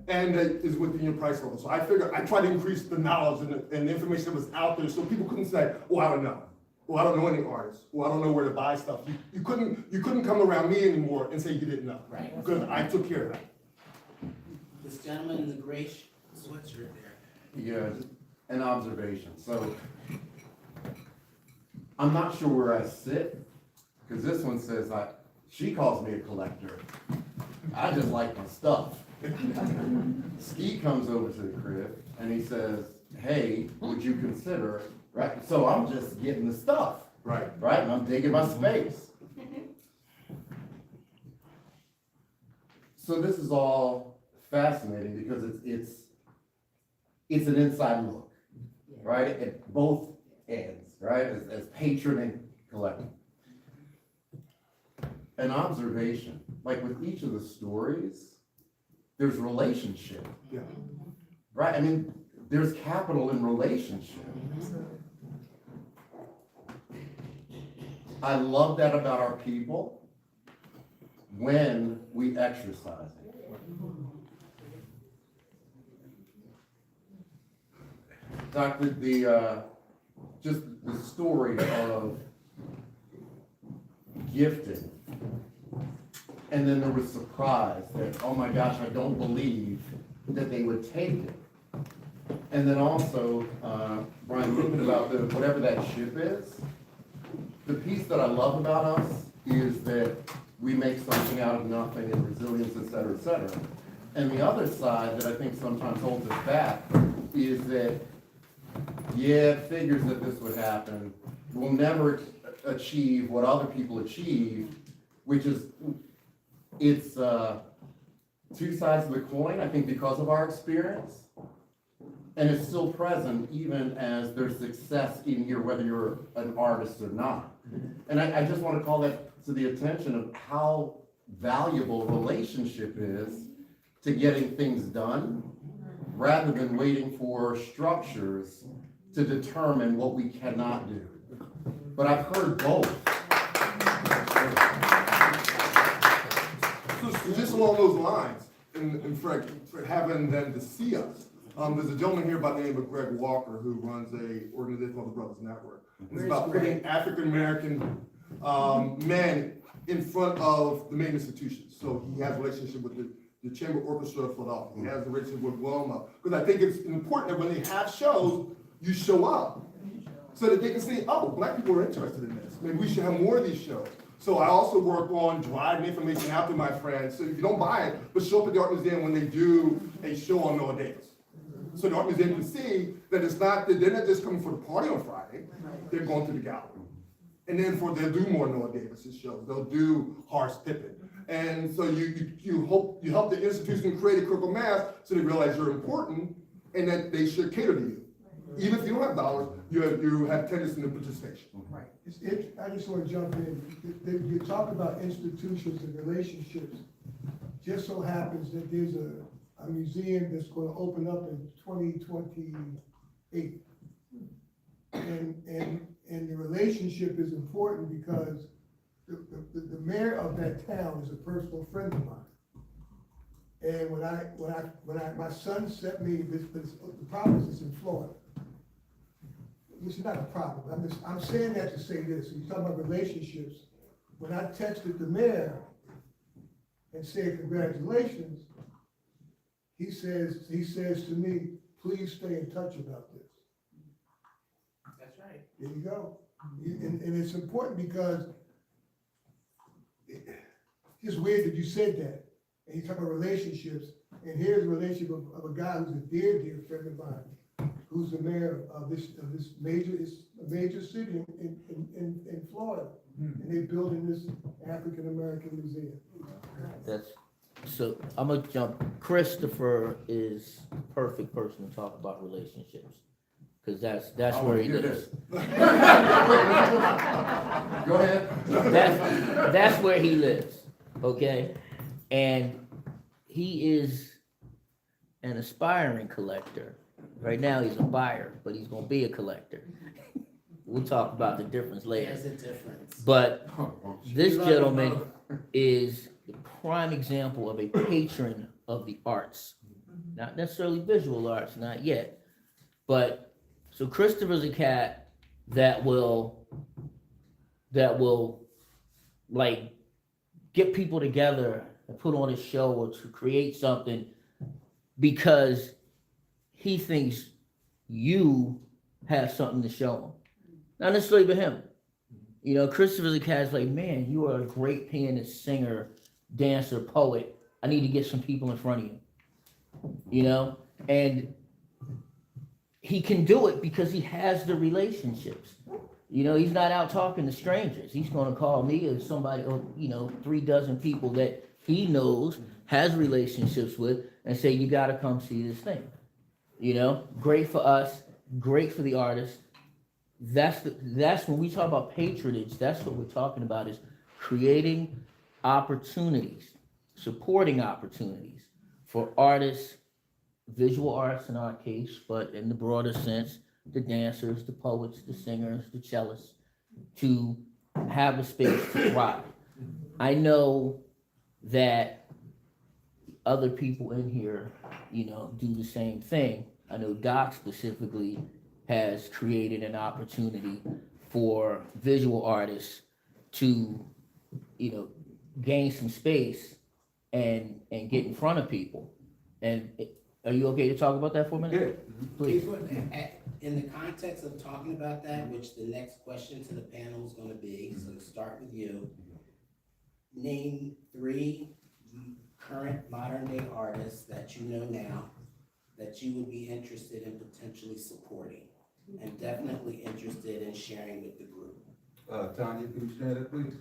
and that is within your price level. So I figure I try to increase the knowledge and the information that was out there, so people couldn't say, oh, I don't know. Oh, I don't know any artists. Oh, I don't know where to buy stuff. You couldn't come around me anymore and say you didn't know.
Right.
Because I took care of that.
This gentleman in the gray sweatshirt there.
Yeah, just an observation. So I'm not sure where I sit, because this one says she calls me a collector. I just like my stuff. Ski comes over to the crib and he says, hey, would you consider, right? So I'm just getting the stuff,
Right.
right? And I'm digging my space. So this is all fascinating because it's an inside look, right? At both ends, right? As patron and collector. An observation, like with each of the stories, there's relationship.
Yeah.
Right? I mean, there's capital in relationship. I love that about our people when we exercise it. Doctor, just the story of gifting. And then there was surprise that, oh my gosh, I don't believe that they would take it. And then also, Brian, thinking about whatever that ship is, the piece that I love about us is that we make something out of nothing and resilience, et cetera, et cetera. And the other side that I think sometimes holds us back is that, yeah, it figures that this would happen. We'll never achieve what other people achieve, which is, it's two sides of the coin, I think, because of our experience. And it's still present even as there's success in here, whether you're an artist or not. And I just want to call that to the attention of how valuable relationship is to getting things done, rather than waiting for structures to determine what we cannot do. But I've heard both.
So just along those lines, and for having them to see us, there's a gentleman here by the name of Greg Walker who runs a organization called the Brothers Network. It's about putting African-American men in front of the main institutions. So he has a relationship with the Chamber Orchestra of Philadelphia. He has a relationship with Wilma. Because I think it's important that when they have shows, you show up so that they can see, oh, black people are interested in this. Maybe we should have more of these shows. So I also work on driving information out to my friends. So if you don't buy it, but show up at the Art Museum when they do a show on Noah Davis. So the Art Museum can see that it's not, that they're not just coming for the party on Friday, they're going to the gallery. And then they'll do more Noah Davis's shows. They'll do Horace Pippin. And so you help the institution create a critical mass so they realize you're important and that they should cater to you. Even if you don't have dollars, you have tendency to participation.
Right. I just want to jump in. You talk about institutions and relationships. Just so happens that there's a museum that's going to open up in 2028. And the relationship is important because the mayor of that town is a personal friend of mine. And when my son sent me this, the problem is it's in Florida. Which is not a problem. I'm saying that to say this. You talk about relationships. When I texted the mayor and said congratulations, he says to me, please stay in touch about this.
That's right.
There you go. And it's important because it's just weird that you said that. And you talk about relationships, and here's a relationship of a guy who's a dear, dear friend of mine, who's the mayor of this major city in Florida. And they're building this African-American museum.
So I'm gonna jump. Christopher is the perfect person to talk about relationships, because that's where he lives.
Go ahead.
That's where he lives, okay? And he is an aspiring collector. Right now he's a buyer, but he's gonna be a collector. we'll talk about the difference later.
There's a difference.
But this
She's on
gentleman
another-
is the prime example of a patron of the arts. Not necessarily visual arts, not yet. But, so Christopher's a cat that will like get people together and put on a show or to create something because he thinks you have something to show him. Not necessarily for him. You know, Christopher's a cat's like, man, you are a great pianist, singer, dancer, poet. I need to get some people in front of you. You know? And he can do it because he has the relationships. You know, he's not out talking to strangers. He's gonna call me or somebody, or, you know, 3 dozen people that he knows, has relationships with, and say, you gotta come see this thing. You know, great for us, great for the artist. That's when we talk about patronage, that's what we're talking about, is creating opportunities, supporting opportunities for artists, visual arts in our case, but in the broader sense, the dancers, the poets, the singers, the cellists, to have a space to thrive. I know that other people in here, you know, do the same thing. I know Doc specifically has created an opportunity for visual artists to, you know, gain some space and get in front of people. And are you okay to talk about that for a minute?
Yeah.
Please.
In the context of talking about that, which the next question to the panel is gonna be, so start with you. Name 3 current modern day artists that you know now that you would be interested in potentially supporting and definitely interested in sharing with the group.
Tanya, can you stand up, please?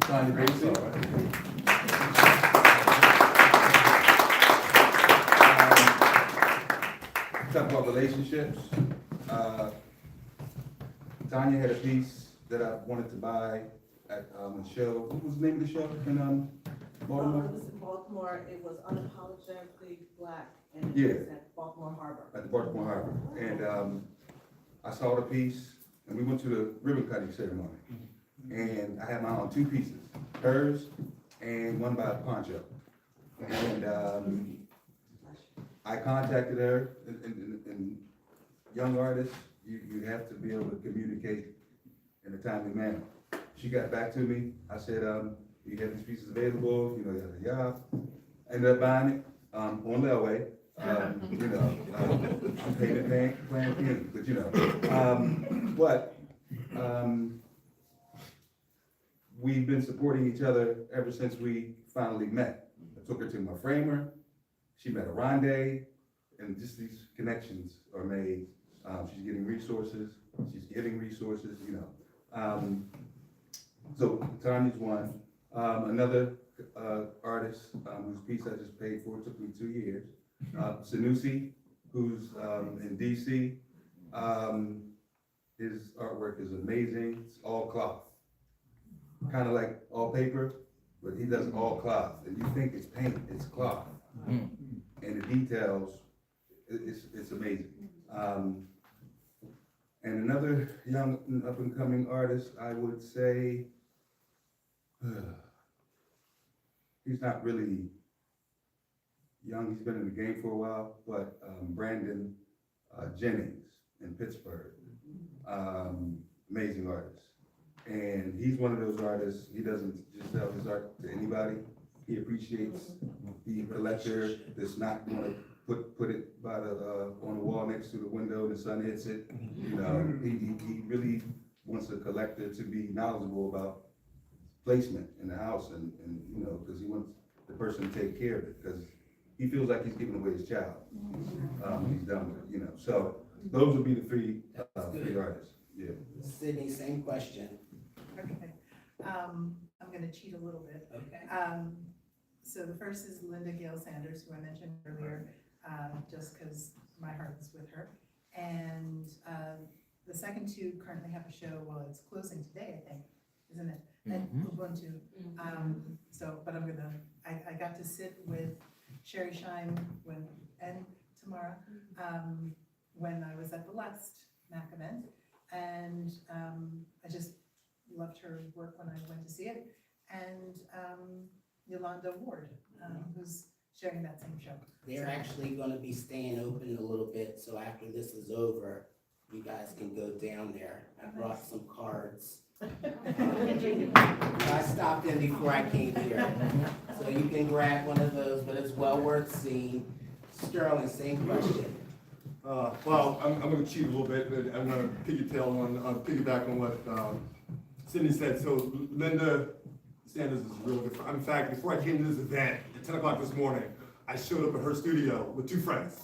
Tanya Gracie. Talk about relationships. Tanya had a piece that I wanted to buy at a show. What was the name of the show in Baltimore?
It was in Baltimore, it was unapologetically black, and
Yeah.
it was at Baltimore Harbor.
At the Baltimore Harbor. And I saw the piece, and we went to the ribbon cutting ceremony. And I had my own 2 pieces, hers and one by Poncho. And I contacted her, and young artists, you have to be able to communicate in a timely manner. She got back to me, I said, you have these pieces available, you know, yada, yada. Ended up buying it, on layaway, you know, payment plan, but you know. We've been supporting each other ever since we finally met. I took her to my framer, she met Aronde, and just these connections are made. She's getting resources, she's giving resources, you know. So Tanya's one. Another artist whose piece I just paid for, took me 2 years. Sanusi, who's in DC. His artwork is amazing. It's all cloth. Kind of like all paper, but he does all cloth. And you think it's paint, it's cloth. And the details, it's amazing. And another young up and coming artist, I would say, he's not really young, he's been in the game for a while, but Brandon Jennings in Pittsburgh, amazing artist. And he's one of those artists, he doesn't just sell his art to anybody. He appreciates the collector that's not gonna put it by the, on the wall next to the window, the sun hits it. You know, he really wants a collector to be knowledgeable about placement in the house and you know, because he wants the person to take care of it, because he feels like he's giving away his child. He's done with it, you know. So those would be the 3 artists, yeah.
Sydney, same question.
Okay, I'm gonna cheat a little bit.
Okay.
So the first is Linda Gale Sanders, who I mentioned earlier, just because my heart is with her. And the second 2 currently have a show, well, it's closing today, I think, isn't it? And Ubuntu. So, but I got to sit with Sherry Shine and Tamara when I was at the last MAAC event. And I just loved her work when I went to see it. And Yolanda Ward, who's sharing that same show.
They're actually gonna be staying open a little bit, so after this is over, you guys can go down there. I brought some cards. I stopped in before I came here, so you can grab one of those, but it's well worth seeing. Sterling, same question.
Well, I'm gonna cheat a little bit, but I'm gonna piggyback on what Sydney said. So Linda Sanders is a real good friend. In fact, before I came to this event at 10 o'clock this morning, I showed up at her studio with two friends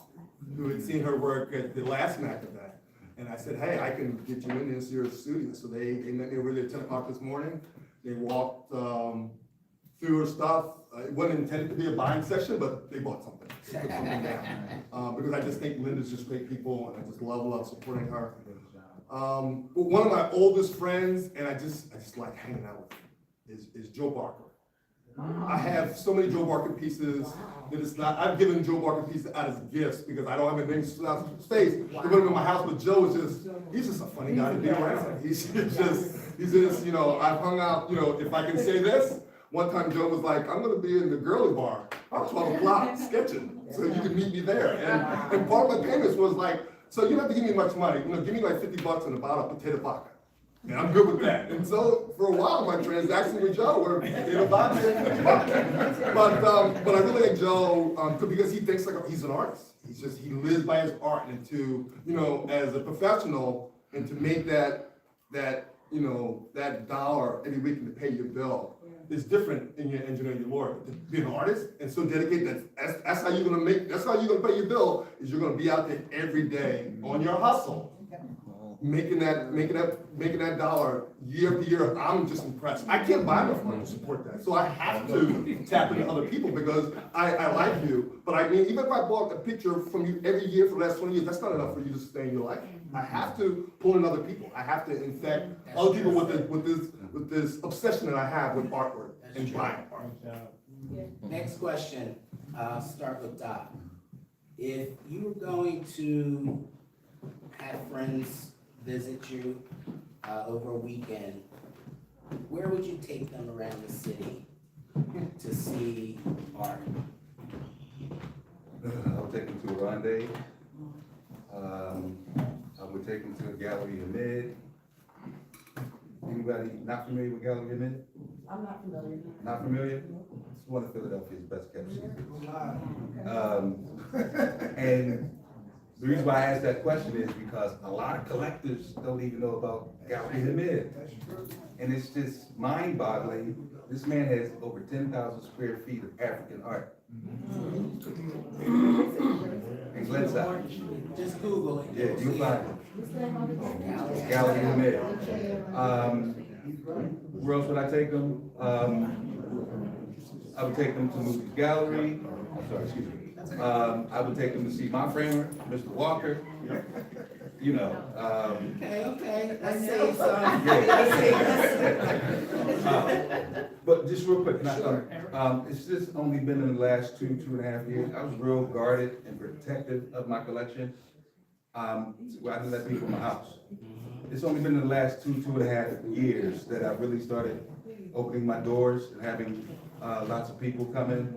who had seen her work at the last MAAAC event. And I said, hey, I can get you in this year's studio. So they met me over there at 10 o'clock this morning. They walked through her stuff. It wasn't intended to be a buying session, but they bought something. They put something down. Because I just think Linda's just great people, and I just love supporting her. But one of my oldest friends, and I just like hanging out with him, is Joe Barker. I have so many Joe Barker pieces that it's not, I've given Joe Barker pieces out as gifts because I don't have anything space to put them in my house, but Joe is just, he's just a funny guy to be around. He's just, you know, I've hung out, you know, if I can say this, one time Joe was like, I'm gonna be in the girly bar at 12 o'clock sketching, so you can meet me there. And part of my payments was like, so you don't have to give me much money, you know, give me like $50 and a bottle of potato vodka. And I'm good with that. And so for a while, my transactions with Joe were potato vodka. But I really like Joe because he thinks like he's an artist. He lives by his art, and to, you know, as a professional, and to make that you know, that dollar every week to pay your bill is different in your engineer, your lawyer. To be an artist and so dedicated, that's how you're gonna pay your bill, is you're gonna be out there every day on your hustle. Making that dollar year after year. I'm just impressed. I can't buy enough money to support that. So I have to tap into other people because I like you. But I mean, even if I bought a picture from you every year for the last 20 years, that's not enough for you to sustain your life. I have to pull in other people. I have to infect other people with this obsession that I have with artwork and buying art.
Next question, I'll start with Doc. If you were going to have friends visit you over a weekend, where would you take them around the city to see art?
I would take them to Rondé. I would take them to Gallery of Mid. Anybody not familiar with Gallery of Mid?
I'm not familiar.
Not familiar? It's one of Philadelphia's best kept secrets. And the reason why I asked that question is because a lot of collectors don't even know about Gallery of Mid. And it's just mind-boggling. This man has over 10,000 square feet of African art. In Glenside.
Just Google it.
Yeah, you'll find it. Gallery of Mid. Where else would I take them? I would take them to Movies Gallery. I'm sorry, excuse me. I would take them to see my framer, Mr. Walker. You know.
Okay. Let's say some.
But just real quick, it's just only been in the last 2.5 years. I was real guarded and protective of my collection. Where I didn't let people in my house. It's only been in the last 2.5 years that I really started opening my doors and having lots of people come in.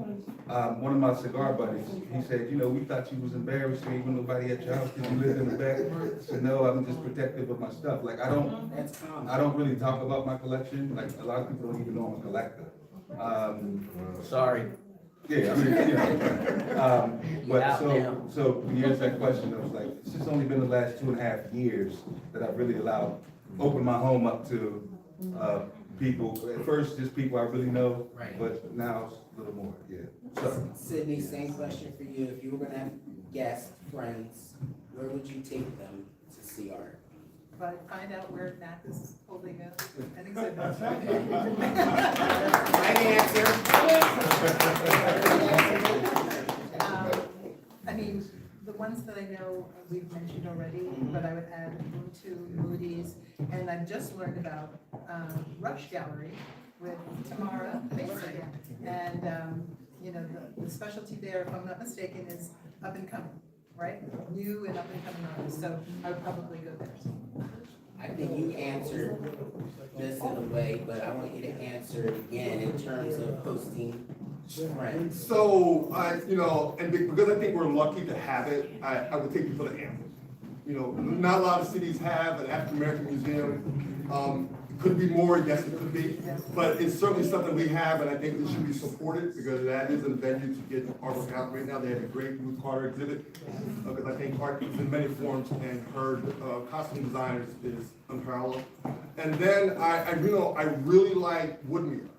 One of my cigar buddies, he said, you know, we thought you was embarrassed when nobody at your house because you lived in the back. I said, no, I'm just protective of my stuff. Like I don't really talk about my collection. Like a lot of people don't even know I'm a collector.
Sorry.
Yeah, I mean, you know. But so when you answer that question, I was like, it's just only been the last 2.5 years that I've really opened my home up to people. At first, just people I really know,
Right.
But now it's a little more, yeah. So,
Sydney, same question for you. If you were gonna have guests, friends, where would you take them to see art?
But find out where MAAAC is holding an exhibit. I mean, the ones that I know we've mentioned already, but I would add Ubuntu, Moody's, and I've just learned about Rush Gallery with Tamara Mason. And, you know, the specialty there, if I'm not mistaken, is up and coming, right? New and up and coming artists, so I would probably go there.
I think you answered this in a way, but I want you to answer it again in terms of hosting friends.
So, and because I think we're lucky to have it, I would take people to Amherst. Not a lot of cities have an African American museum. It could be more, yes, it could be, but it's certainly something we have, and I think it should be supported, because that is a venue to get artwork out. Right now, they have a great Ruth Carter exhibit, because I think art is in many forms, and her costume designers is unparalleled. And then I really like Woodmere,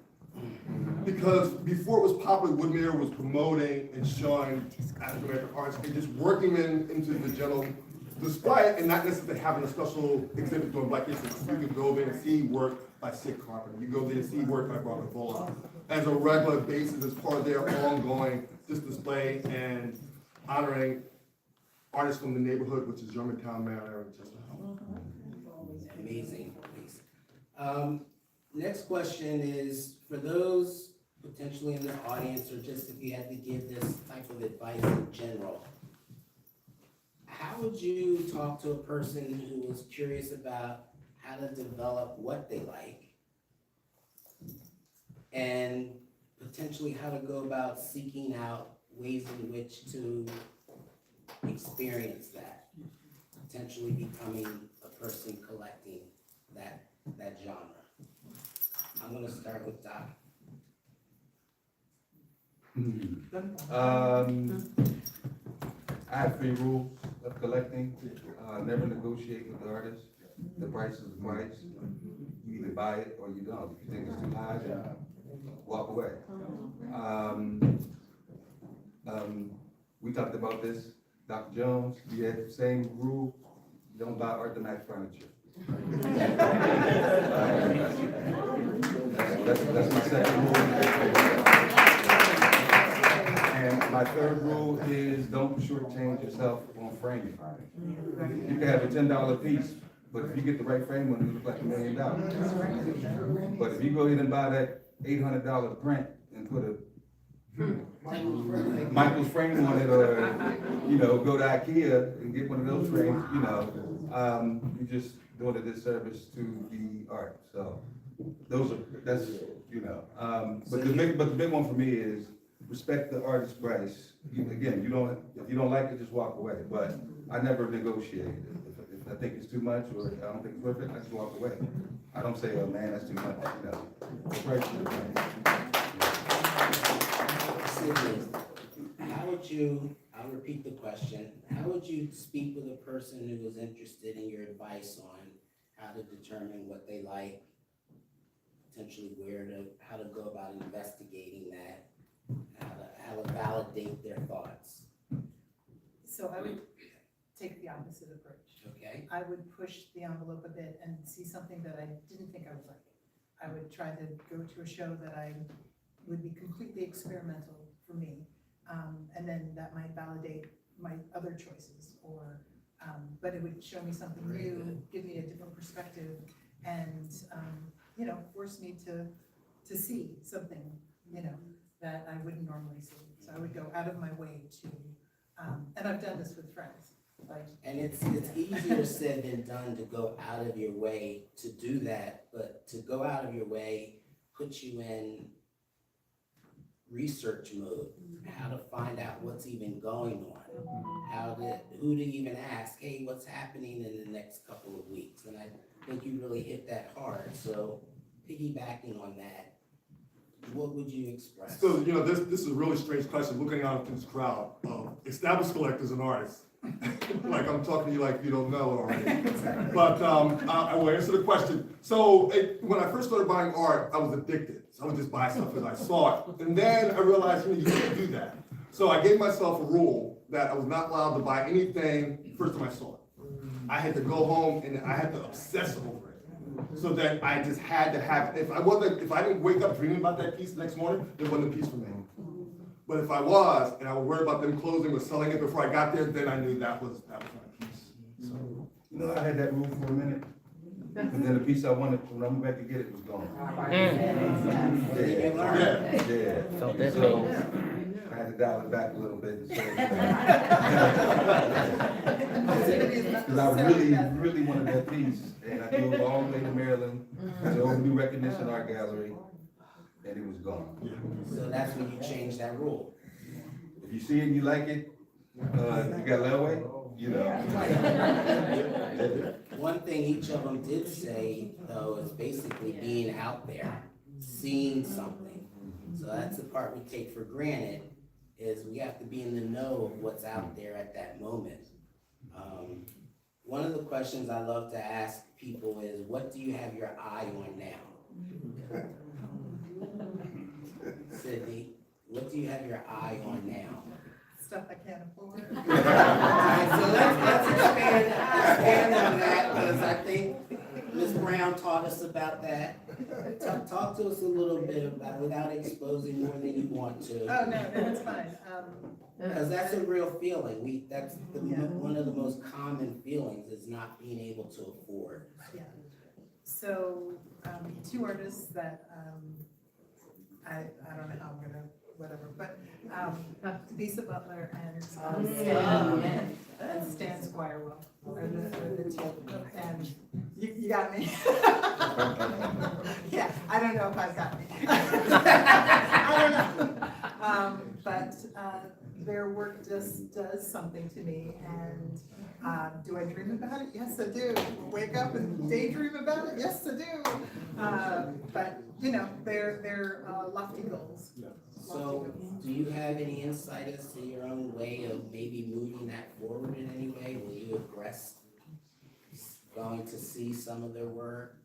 because before it was popular, Woodmere was promoting and showing African American arts and just working them into the general display, and not necessarily having a special exhibit doing Black History. You can go there and see work by Sid Carpenter. You go there and see work by Robert Bullock as a regular basis, as part of their ongoing display and honoring artists from the neighborhood, which is Germantown, Manor, and Chester House.
Amazing. Next question is, for those potentially in the audience, or just if you had to give this type of advice in general, how would you talk to a person who was curious about how to develop what they like, and potentially how to go about seeking out ways in which to experience that, potentially becoming a person collecting that genre? I'm gonna start with Doc.
I have 3 rules of collecting. Never negotiate with the artist. The price is the price. You either buy it or you don't. If you think it's too high, then walk away. We talked about this. Dr. Jones, you had the same rule. Don't buy Art to Match furniture. That's my second rule. And my third rule is don't shortchange yourself on framing. You can have a $10 piece, but if you get the right frame on it, it looks like $1 million. But if you go ahead and buy that $800 print and put a Michael's frame on it, or go to IKEA and get one of those frames, you're just doing a disservice to the art. So that's. But the big one for me is respect the artist's price. If you don't like it, just walk away. But I never negotiate it. If I think it's too much or I don't think it's worth it, I just walk away. I don't say, oh man, that's too much. The price is the price.
How would you, I'll repeat the question, how would you speak with a person who is interested in your advice on how to determine what they like, potentially how to go about investigating that, how to validate their thoughts?
So I would take the opposite approach.
Okay.
I would push the envelope a bit and see something that I didn't think I would like. I would try to go to a show that I would be completely experimental for me, and then that might validate my other choices, or but it would show me something new, give me a different perspective, and force me to see something that I wouldn't normally see. So I would go out of my way to, and I've done this with friends.
And it's easier said than done to go out of your way to do that, but to go out of your way puts you in research mode, how to find out what's even going on, who to even ask, hey, what's happening in the next couple of weeks? And I think you really hit that hard. So piggybacking on that, what would you express?
So, this is a really strange question, looking out into this crowd of established collectors and artists. Like I'm talking to you like you don't know already. But I will answer the question. So when I first started buying art, I was addicted. So I would just buy stuff as I saw it. And then I realized, you can't do that. So I gave myself a rule that I was not allowed to buy anything first time I saw it. I had to go home and I had to obsess over it. So that I just had to have it. If I didn't wake up dreaming about that piece the next morning, it wasn't a piece for me. But if I was, and I was worried about them closing or selling it before I got there, then I knew that was my piece. So,
I had that rule for a minute, and then the piece I wanted, when I went back to get it, was gone. Yeah. So I had to dial it back a little bit. Because I really wanted that piece, and I drove a long way to Maryland, to Overdue Recognition Art Gallery, and it was gone.
So that's when you changed that rule.
If you see it and you like it, you got leeway, you know.
One thing each of them did say, though, is basically being out there, seeing something. So that's the part we take for granted, is we have to be in the know of what's out there at that moment. One of the questions I love to ask people is, what do you have your eye on now? Sydney, what do you have your eye on now?
Stuff I can't afford.
Alright, so let's expand on that, because I think Ms. Brown taught us about that. Talk to us a little bit about it without exposing more than you want to.
Oh, no, it's fine.
Because that's a real feeling. That's one of the most common feelings, is not being able to afford.
Yeah. So, two artists that, I don't know how I'm gonna, whatever, but, Lisa Butler and, Stan Squirewell are the two, and you got me. Yeah, I don't know if I've got me. I don't know. But, their work just does something to me, and, do I dream about it? Yes, I do. Wake up and daydream about it? Yes, I do. But, you know, they're lofty goals.
So, do you have any insight as to your own way of maybe moving that forward in any way? Will you aggress going to see some of their work?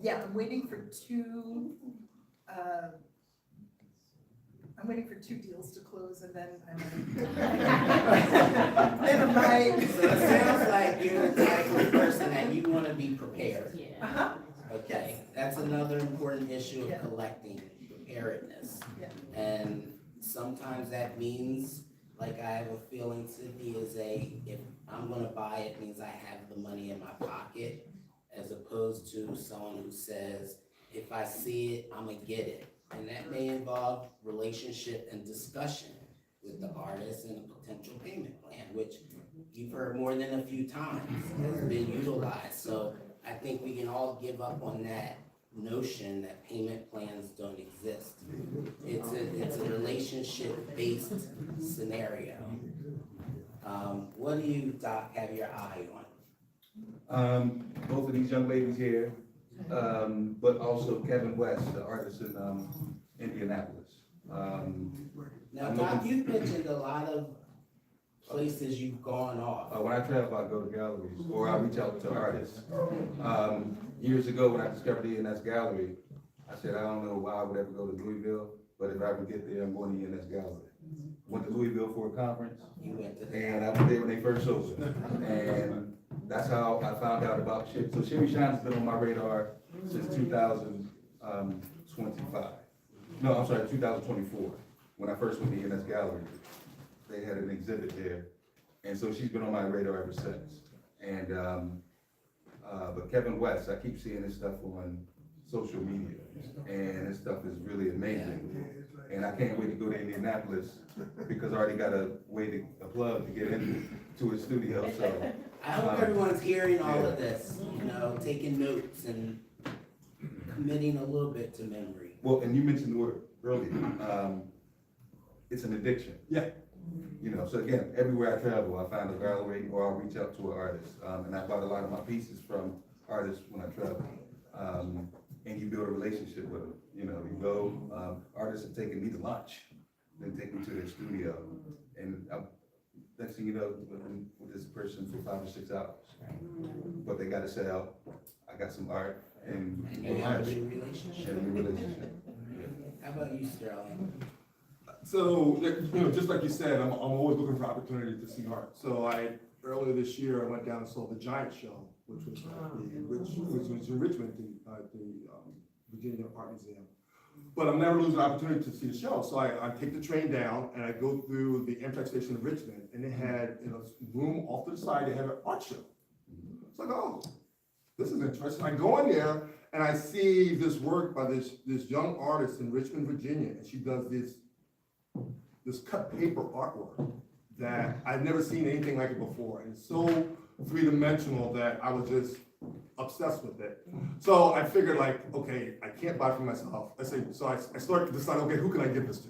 Yeah, I'm waiting for two deals to close, and then then I might.
So it sounds like you're the type of person that you want to be prepared.
Uh-huh.
Okay, that's another important issue of collecting, preparedness.
Yeah.
And sometimes that means, like I have a feeling, Sydney, if I'm gonna buy it, means I have the money in my pocket, as opposed to someone who says, if I see it, I'm gonna get it. And that may involve relationship and discussion with the artist and a potential payment plan, which you've heard more than a few times has been utilized. So I think we can all give up on that notion that payment plans don't exist. It's a relationship-based scenario. What do you, Doc, have your eye on?
Both of these young ladies here, but also Kevin West, the artist in Indianapolis.
Now, Doc, you've mentioned a lot of places you've gone off.
When I travel, I go to galleries, or I reach out to artists. Years ago, when I discovered the ENS Gallery, I said, I don't know why I would ever go to Louisville, but if I ever get there, I'm going to ENS Gallery. Went to Louisville for a conference, and I was there when they first opened. And that's how I found out about Sherry. So Sherry Shine's been on my radar since 2025. No, I'm sorry, 2024, when I first went to ENS Gallery. They had an exhibit there, and so she's been on my radar ever since. And, but Kevin West, I keep seeing his stuff on social media, and his stuff is really amazing. And I can't wait to go to Indianapolis, because I already got a plug to get into his studio, so.
I hope everyone's hearing all of this, taking notes and committing a little bit to memory.
Well, and you mentioned the word earlier, it's an addiction.
Yeah.
So again, everywhere I travel, I find a gallery or I'll reach out to an artist. And I bought a lot of my pieces from artists when I travel. And you build a relationship with them. You go, artists have taken me to lunch, then take me to their studio. And next thing you know, with this person for 5 or 6 hours. But they gotta sell, I got some art and
you have a new relationship. How about you, Sterling?
So, just like you said, I'm always looking for opportunity to see art. So earlier this year, I went down and saw the Giant Show, which was in Richmond, at the Virginia Art Museum. But I'm never losing an opportunity to see the show. So I take the train down and I go through the Amtrak station in Richmond, and they had, room off to the side, they had an art show. It's like, oh, this is interesting. I go in there and I see this work by this young artist in Richmond, Virginia, and she does this cut paper artwork that I'd never seen anything like it before. And it's so three-dimensional that I was just obsessed with it. So I figured like, okay, I can't buy it for myself. I started to decide, okay, who can I give this to?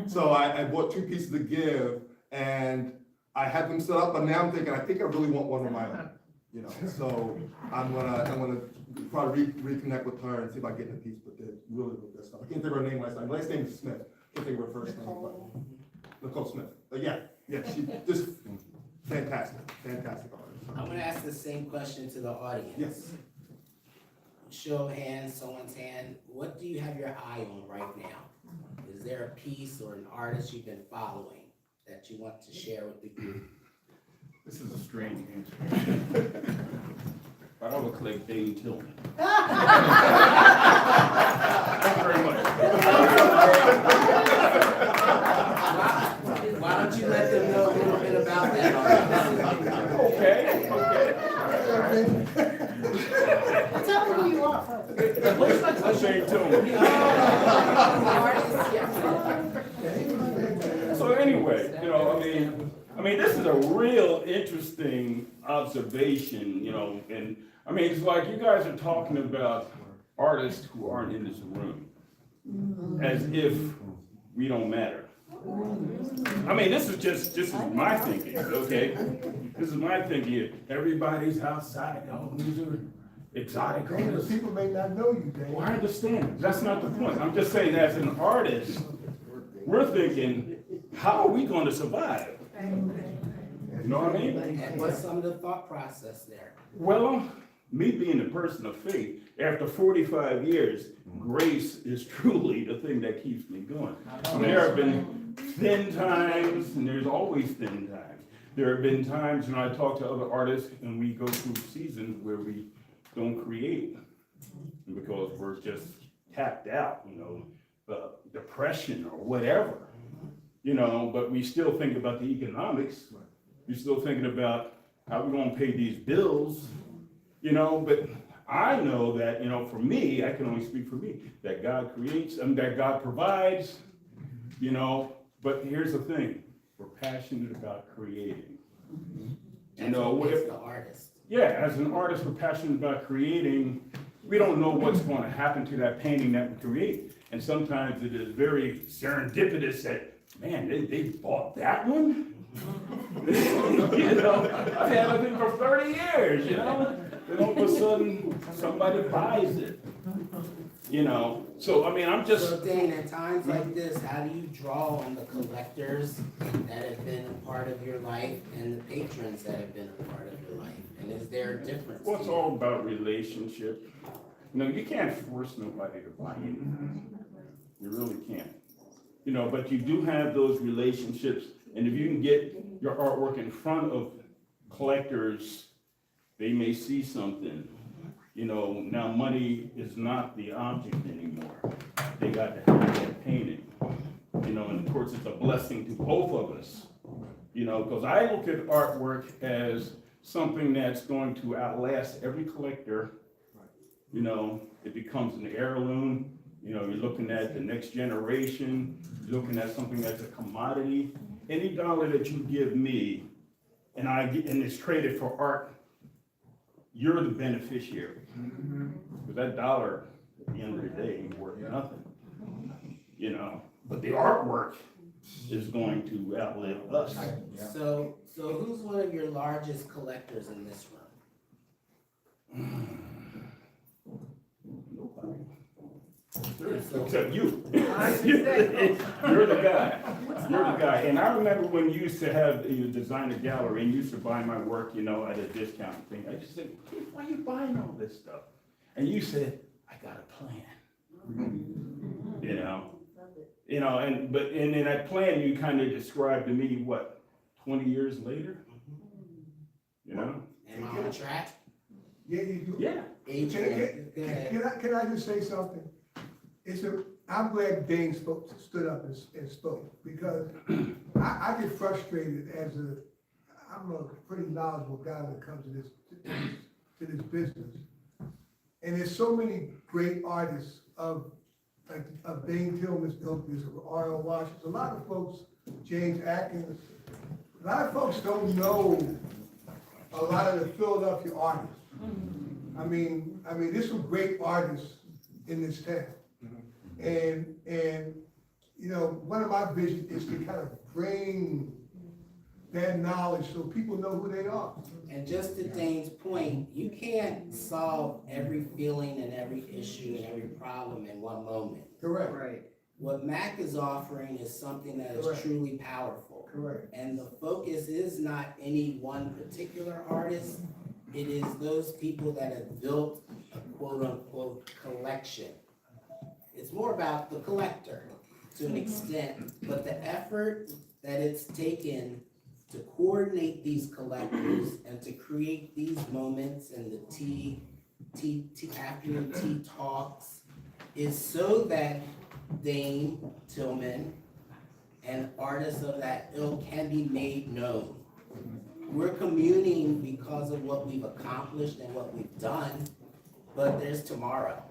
So I bought 2 pieces to give, and I had them set up, but now I'm thinking, I think I really want one of my own, you know? So I'm gonna probably reconnect with her and see if I can get in a piece, but they're really good stuff. I can't think of her name last time. Last name is Smith. Can't think of her first name, but Nicole Smith. But yeah, she just fantastic artist.
I'm gonna ask the same question to the audience.
Yes.
Show of hands, someone's hand, what do you have your eye on right now? Is there a piece or an artist you've been following that you want to share with the group?
This is a strange answer. But I would collect Dane Tillman.
Thank
you very much.
Why don't you let them know a little bit about that artist?
Okay.
Tell me who you are first.
Dane Tillman. So anyway, you know, I mean, this is a real interesting observation, you know, and I mean, it's like you guys are talking about artists who aren't in this room, as if we don't matter. I mean, this is my thinking, okay? This is my thinking. Everybody's outside, oh, these are exotic artists.
People may not know you, Dave.
Well, I understand. That's not the point. I'm just saying, as an artist, we're thinking, how are we going to survive? You know what I mean?
And what's some of the thought process there?
Well, me being a person of faith, after 45 years, grace is truly the thing that keeps me going. There have been thin times, and there's always thin times. There have been times when I talk to other artists and we go through seasons where we don't create because we're just tapped out, you know, depression or whatever, you know, but we still think about the economics. We're still thinking about how we're gonna pay these bills, you know, but I know that, you know, for me, I can only speak for me, that God creates, that God provides, you know, but here's the thing, we're passionate about creating. You know,
as the artist.
Yeah, as an artist, we're passionate about creating. We don't know what's going to happen to that painting that we create. And sometimes it is very serendipitous that, man, they bought that one? You know, I've had that thing for 30 years, you know? Then all of a sudden, somebody buys it. You know, so I mean, I'm just.
So Dane, at times like this, how do you draw on the collectors that have been a part of your life and the patrons that have been a part of your life? And is there a difference?
Well, it's all about relationship. You know, you can't force nobody to buy anything. You really can't. You know, but you do have those relationships, and if you can get your artwork in front of collectors, they may see something. You know, now money is not the object anymore. They got to have that painting. You know, and of course it's a blessing to both of us. You know, because I look at artwork as something that's going to outlast every collector. You know, it becomes an heirloom. You know, you're looking at the next generation, you're looking at something that's a commodity. Any dollar that you give me and it's traded for art, you're the beneficiary. Because that dollar, at the end of the day, ain't worth nothing. You know, but the artwork is going to outlive us.
So who's one of your largest collectors in this room?
Nobody. Except you. You're the guy. You're the guy. And I remember when you used to have you design a gallery and you used to buy my work, you know, at a discount thing. I just said, hey, why are you buying all this stuff? And you said, I got a plan. You know, and in that plan you kind of described to me what, 20 years later? You know?
Am I on track?
Yeah, you do.
Yeah.
Can I just say something? I'm glad Dane stood up and spoke, because I get frustrated I'm a pretty knowledgeable guy when it comes to this business. And there's so many great artists of Dane Tillman's ilk, R.L. Washington, a lot of folks, James Atkins, A lot of folks don't know a lot of the Philadelphia artists. I mean, there's some great artists in this town. And, you know, one of my visions is to kind of bring that knowledge so people know who they are.
And just to Dane's point, you can't solve every feeling and every issue and every problem in one moment.
Correct.
Right.
What MAAC is offering is something that is
Correct.
truly powerful.
Correct.
And the focus is not any one particular artist. It is those people that have built a quote-unquote collection. It's more about the collector to an extent, but the effort that it's taken to coordinate these collectors and to create these moments and the afternoon tea talks is so that Dane Tillman and artists of that ilk can be made known. We're communing because of what we've accomplished and what we've done, but there's tomorrow.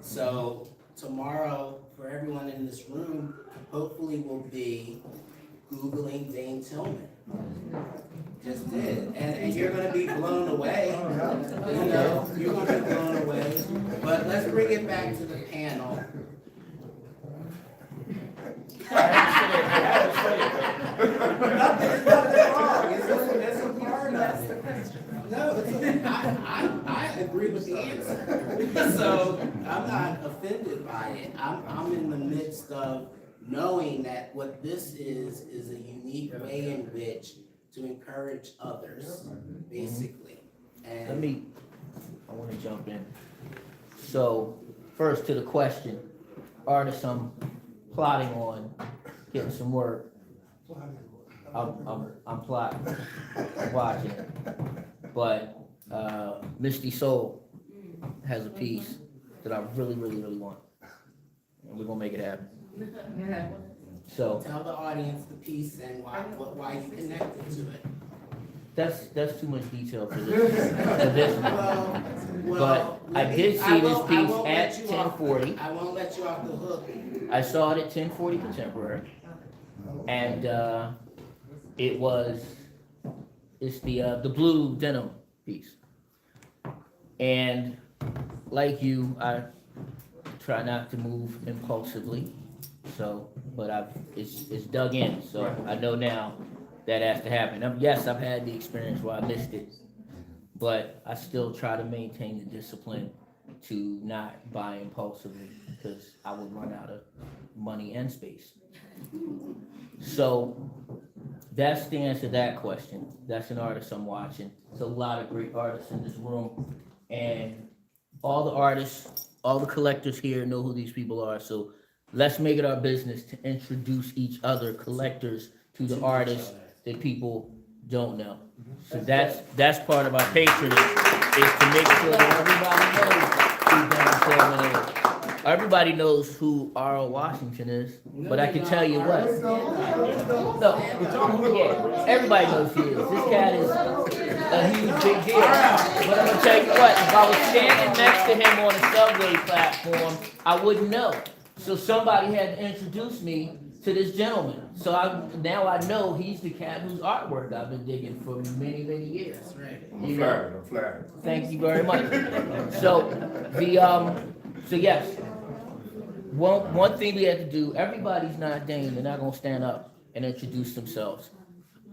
So tomorrow, for everyone in this room, hopefully will be Googling Dane Tillman. Just did, and you're gonna be blown away, you know, you're gonna be blown away. But let's bring it back to the panel. Nothing wrong, it's a part of it. No, I agree with the answer. So I'm not offended by it. I'm in the midst of knowing that what this is a unique way in which to encourage others, basically. And
I wanna jump in. So, first to the question, artists I'm plotting on getting some work. I'm plotting, watching it. But, Misty Soul has a piece that I really want. And we're gonna make it happen. So,
tell the audience the piece and why you connected to it.
that's too much detail for this one.
Well,
But I did see this piece at 1040.
I won't let you off the hook.
I saw it at 1040 Contemporary. And it's the blue denim piece. And like you, I try not to move impulsively. So, but it's dug in, so I know now that has to happen. Yes, I've had the experience where I missed it, but I still try to maintain the discipline to not buy impulsively because I would run out of money and space. So that's the answer to that question. That's an artist I'm watching. There's a lot of great artists in this room, and all the artists, all the collectors here know who these people are. So let's make it our business to introduce each other collectors to the artists that people don't know. So that's part of our patronage, is to make sure that everybody knows who Dane Tillman is. Everybody knows who R.L. Washington is, but I can tell you what. No, yeah, everybody knows who he is. This cat is a huge big deal. But I'm gonna tell you what, if I was standing next to him on a subway platform, I wouldn't know. So somebody had to introduce me to this gentleman. So now I know he's the cat whose artwork I've been digging for many years.
That's right.
I'm flattered.
Thank you very much. So so yes, one thing we have to do. Everybody's not Dane. They're not gonna stand up and introduce themselves.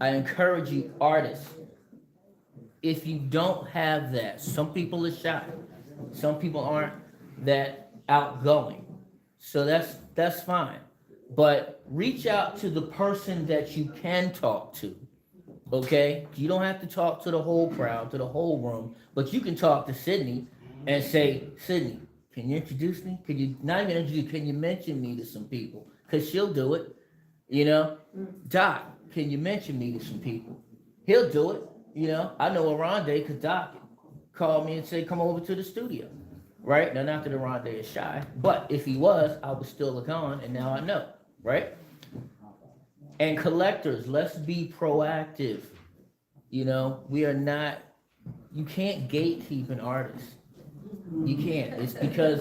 I encourage you, artists. If you don't have that, some people are shy. Some people aren't that outgoing. So that's fine. But reach out to the person that you can talk to, okay? You don't have to talk to the whole crowd, to the whole room, but you can talk to Sydney and say, Sydney, can you introduce me? Can you, not even introduce, can you mention me to some people? Because she'll do it, you know? Doc, can you mention me to some people? He'll do it, you know? I know Aronde because Doc called me and said, come over to the studio. Right? Now, not that Aronde is shy, but if he was, I was still a con, and now I know, right? And collectors, let's be proactive. You know, we are not, you can't gatekeep an artist. You can't. It's because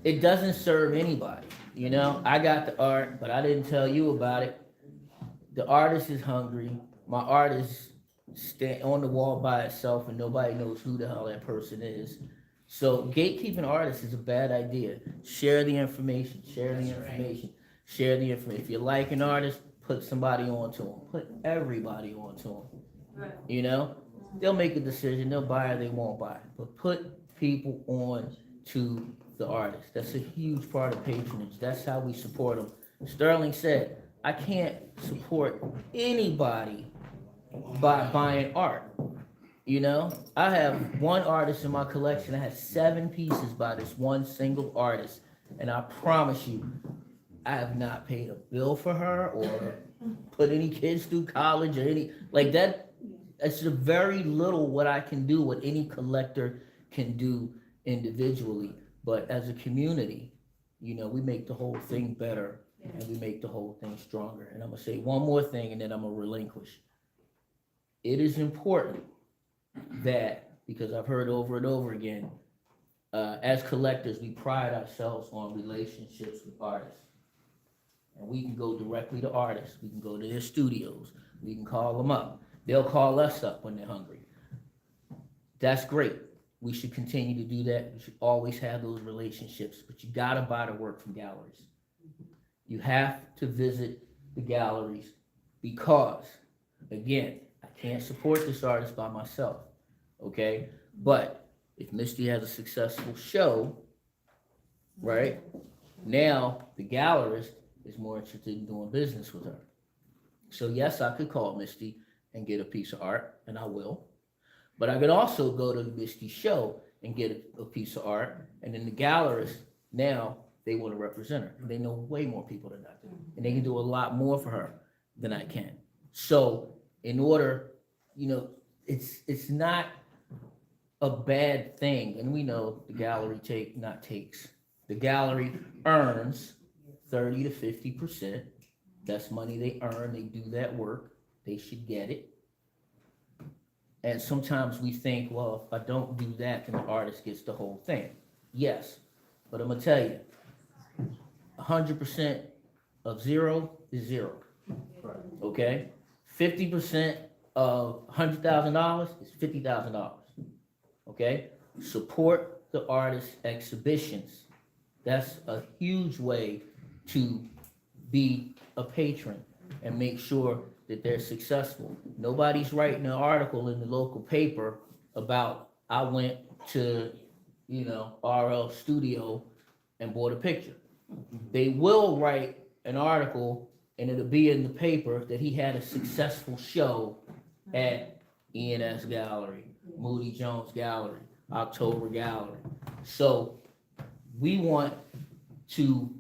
it doesn't serve anybody. You know, I got the art, but I didn't tell you about it. The artist is hungry. my art is on the wall by itself and nobody knows who the hell that person is. So gatekeeping artists is a bad idea. Share the information, share the
That's right.
information, share the information. If you like an artist, put somebody onto them, put everybody onto them.
Right.
You know, they'll make a decision, they'll buy or they won't buy, but put people on to the artist. That's a huge part of patronage. That's how we support them. Sterling said, I can't support anybody by buying art. You know, I have one artist in my collection that has 7 pieces by this one single artist. And I promise you, I have not paid a bill for her or put any kids through college or any, like that. It's a very little what I can do, what any collector can do individually. But as a community, you know, we make the whole thing better and we make the whole thing stronger. And I'm gonna say one more thing and then I'm gonna relinquish. It is important that, because I've heard over and over again, as collectors, we pride ourselves on relationships with artists. And we can go directly to artists. We can go to their studios. We can call them up. They'll call us up when they're hungry. That's great. We should continue to do that. We should always have those relationships, but you gotta buy the work from galleries. You have to visit the galleries because, again, I can't support this artist by myself, okay? But if Misty has a successful show, right, now the gallerist is more interested in doing business with her. So yes, I could call Misty and get a piece of art, and I will. But I could also go to the Misty show and get a piece of art, and then the gallerist, now they want to represent her. They know way more people than I do, and they can do a lot more for her than I can. So in order, you know, it's not a bad thing, and we know the gallery takes. The gallery earns 30 to 50%. That's money they earn. They do that work. They should get it. And sometimes we think, well, if I don't do that, then the artist gets the whole thing. Yes, but I'm gonna tell you, 100% of 0 is 0.
Right.
Okay? 50% of $100,000 is $50,000. Okay? Support the artist's exhibitions. That's a huge way to be a patron and make sure that they're successful. Nobody's writing an article in the local paper about I went to, you know, RL Studio and bought a picture. They will write an article and it'll be in the paper that he had a successful show at E&S Gallery, Moody Jones Gallery, October Gallery. So we want to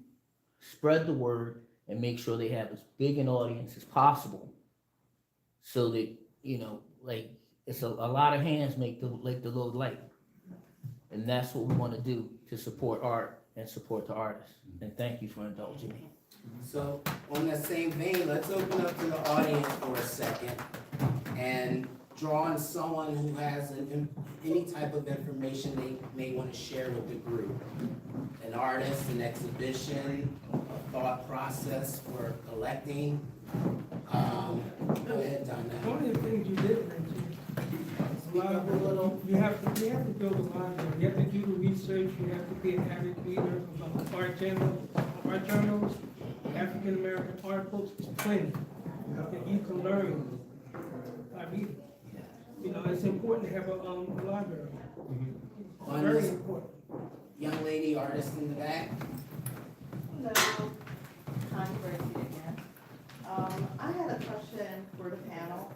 spread the word and make sure they have as big an audience as possible so that, you know, like it's a lot of hands make the load light. And that's what we want to do to support art and support the artists. And thank you for indulging me.
So on that same vein, let's open up to the audience for a second and draw on someone who has any type of information they may want to share with the group. An artist, an exhibition, a thought process for collecting. Go ahead, Donna.
One of the things you did mention, you have to build a library. You have to do the research. You have to be an avid reader of art journals, African American art books. There's plenty that you can learn by reading. You know, it's important to have a library. Very important.
Young lady artist in the back.
Hello, controversy again. I had a question for the panel.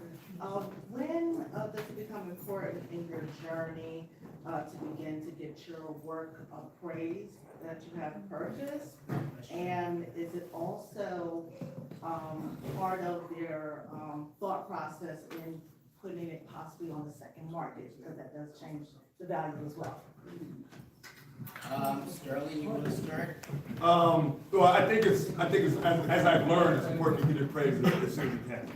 When does it become important in your journey to begin to get your work appraised that you have purchased? And is it also part of your thought process in putting it possibly on the second market, because that does change the value as well?
Sterling, you want to start?
Well, I think it's as I've learned, it's important to get it praised as soon as you can.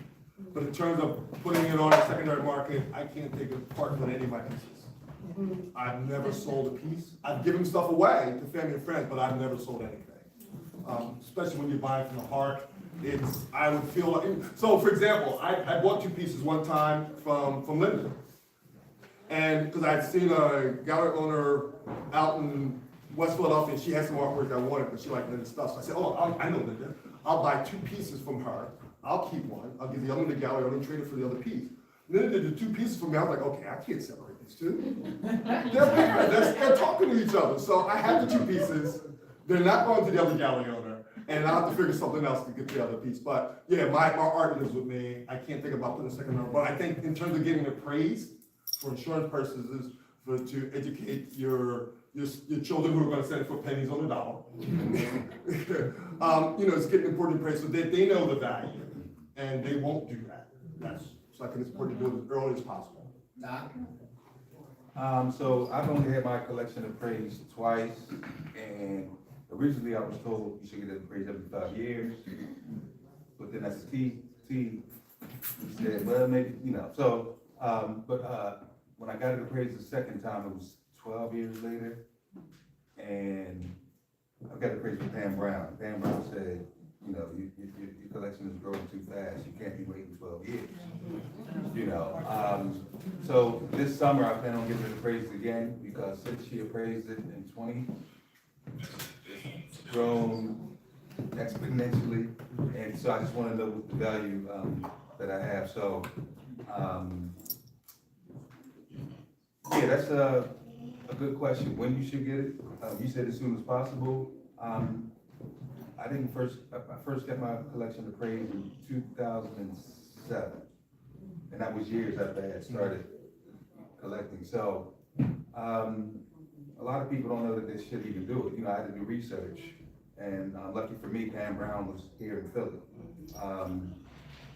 But in terms of putting it on a secondary market, I can't take it apart with any of my pieces. I've never sold a piece. I've given stuff away to family and friends, but I've never sold anything. Especially when you're buying from the heart. I would feel like, so for example, I bought 2 pieces one time from Linda. And, because I'd seen a gallery owner out in West Philadelphia, and she had some artwork I wanted, but she liked Linda's stuff. So I said, oh, I know Linda. I'll buy 2 pieces from her. I'll keep one. I'll give the other one to the gallery owner and trade it for the other piece. Linda did the 2 pieces for me. I was like, okay, I can't separate these 2. They're talking to each other. So I had the 2 pieces. They're not going to the other gallery owner. And I'll have to figure something else to get the other piece. But yeah, my art lives with me. I can't think about putting a second number. But I think in terms of getting appraised for insurance purposes, to educate your children who are going to send it for pennies on the dollar. It's getting important appraised so that they know the value, and they won't do that. So I think it's important to do it as early as possible.
Doc?
So I've only had my collection appraised twice, and originally I was told you should get it appraised every 5 years, but then that's the T said, well, maybe, so, when I got it appraised the second time, it was 12 years later, and I got it appraised with Pam Brown. Pam Brown said, your collection is growing too fast, you can't be waiting 12 years. So this summer I plan on getting it appraised again, because since she appraised it in 20, it's grown exponentially, and so I just want to know what the value that I have. So yeah, that's a good question. When you should get it? You said as soon as possible. I first got my collection appraised in 2007, and that was years after I had started collecting. So a lot of people don't know that they should even do it. I had to do research, and lucky for me, Pam Brown was here in Philly.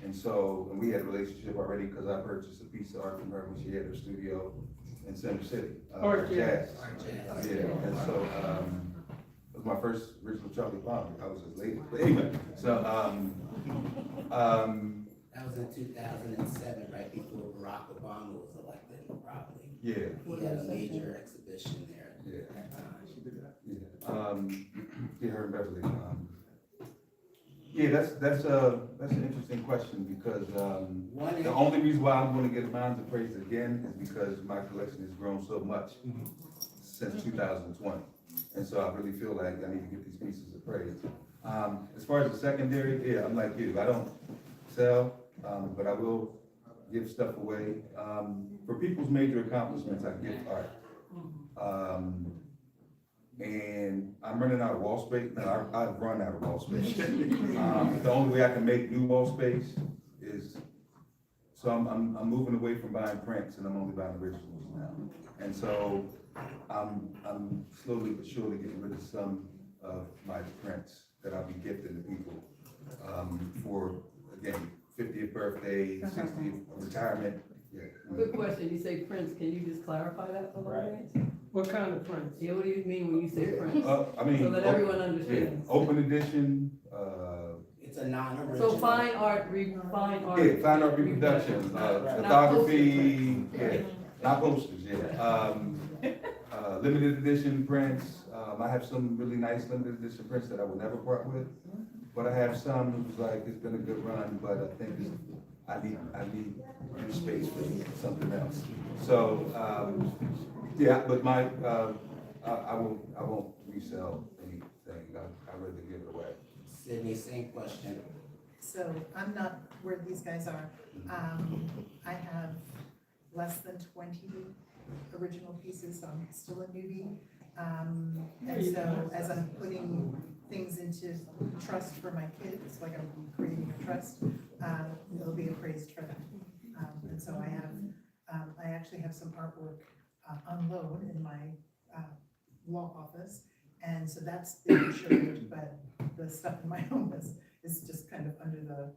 And we had a relationship already because I purchased a piece of art from her when she had her studio in Center City.
Art Jazz.
Yeah, and so it was my first original Charlie Palmer. I was his lady. But anyway, so
That was in 2007, right before Barack Obama was elected, probably.
yeah.
He had a major exhibition there
Yeah.
at that time.
Yeah, her and Beverly. Yeah, that's an interesting question because the only reason why I'm going to get mine appraised again is because my collection has grown so much since 2020, and so I really feel like I need to get these pieces appraised. As far as the secondary, yeah, I'm like you. I don't sell, but I will give stuff away. For people's major accomplishments, I give art. And I'm running out of wall space. No, I've run out of wall space. The only way I can make new wall space is, so I'm moving away from buying prints, and I'm only buying originals now. And so I'm slowly but surely getting rid of some of my prints that I'll be gifting to people for, again, 50th birthday, 60th retirement. Yeah.
Good question, you say prints, can you just clarify that for the audience?
What kind of prints?
Yeah, what do you mean when you say prints?
I mean,
So that everyone understands.
Yeah, open edition,
It's a non-original.
So fine art, fine art.
yeah, fine art reproduction, photography, yeah, not posters, yeah. Limited edition prints, I have some really nice limited edition prints that I would never part with, but I have some who's like, it's been a good run, but I think I need new space for something else. So, yeah, but I won't resell anything, I'd rather give it away.
Sydney, same question.
So I'm not where these guys are. I have less than 20 original pieces, so I'm still a newbie. And so as I'm putting things into trust for my kids, like I'm creating a trust, it'll be appraised for them. And so I actually have some artwork on loan in my law office. And so that's been insured, but the stuff in my home is just kind of under the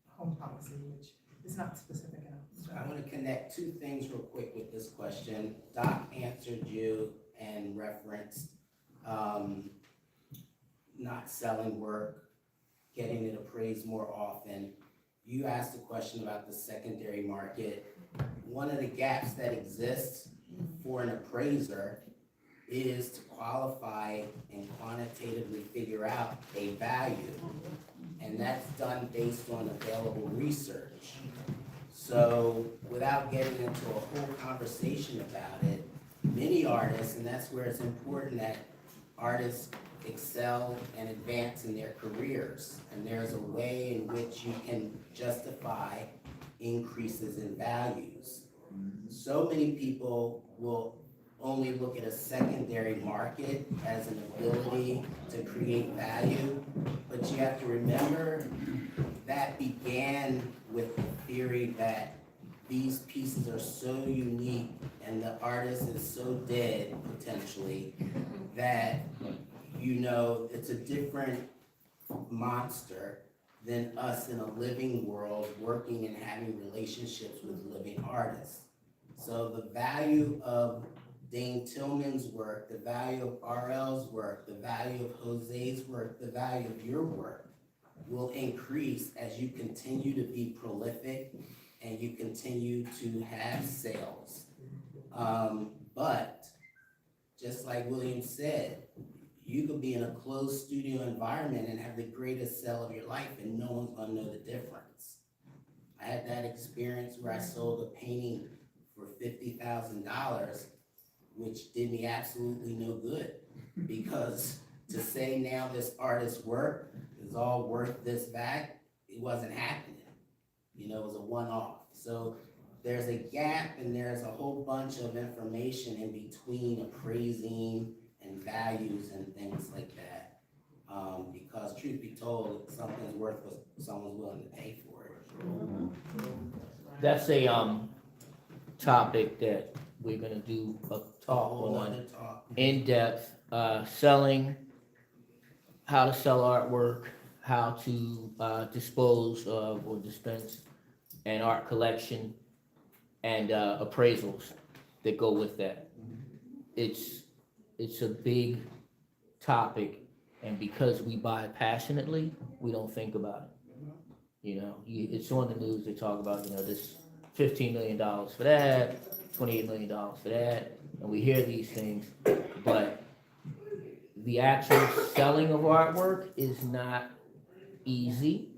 home policy, which is not specific enough.
So I want to connect 2 things real quick with this question. Doc answered you and referenced not selling work, getting it appraised more often. You asked a question about the secondary market. One of the gaps that exists for an appraiser is to qualify and quantitatively figure out a value. And that's done based on available research. So without getting into a whole conversation about it, many artists, and that's where it's important that artists excel and advance in their careers. And there's a way in which you can justify increases in values. So many people will only look at a secondary market as an ability to create value, but you have to remember that began with the theory that these pieces are so unique and the artist is so dead, potentially, that, you know, it's a different monster than us in a living world working and having relationships with living artists. So the value of Dane Tillman's work, the value of RL's work, the value of Jose's work, the value of your work will increase as you continue to be prolific and you continue to have sales. But just like William said, you could be in a closed studio environment and have the greatest sale of your life and no one's gonna know the difference. I had that experience where I sold a painting for $50,000, which did me absolutely no good, because to say now this artist's work is all worth this back, it wasn't happening. You know, it was a one-off. So there's a gap and there's a whole bunch of information in between appraising and values and things like that. Because truth be told, something's worth what someone's willing to pay for it.
That's a topic that we're gonna do a talk on, in depth, selling, how to sell artwork, how to dispose of or dispense an art collection, and appraisals that go with that. It's a big topic, and because we buy passionately, we don't think about it. You know, it's on the news, they talk about, you know, this $15 million for that, $28 million for that, and we hear these things, but the actual selling of artwork is not easy.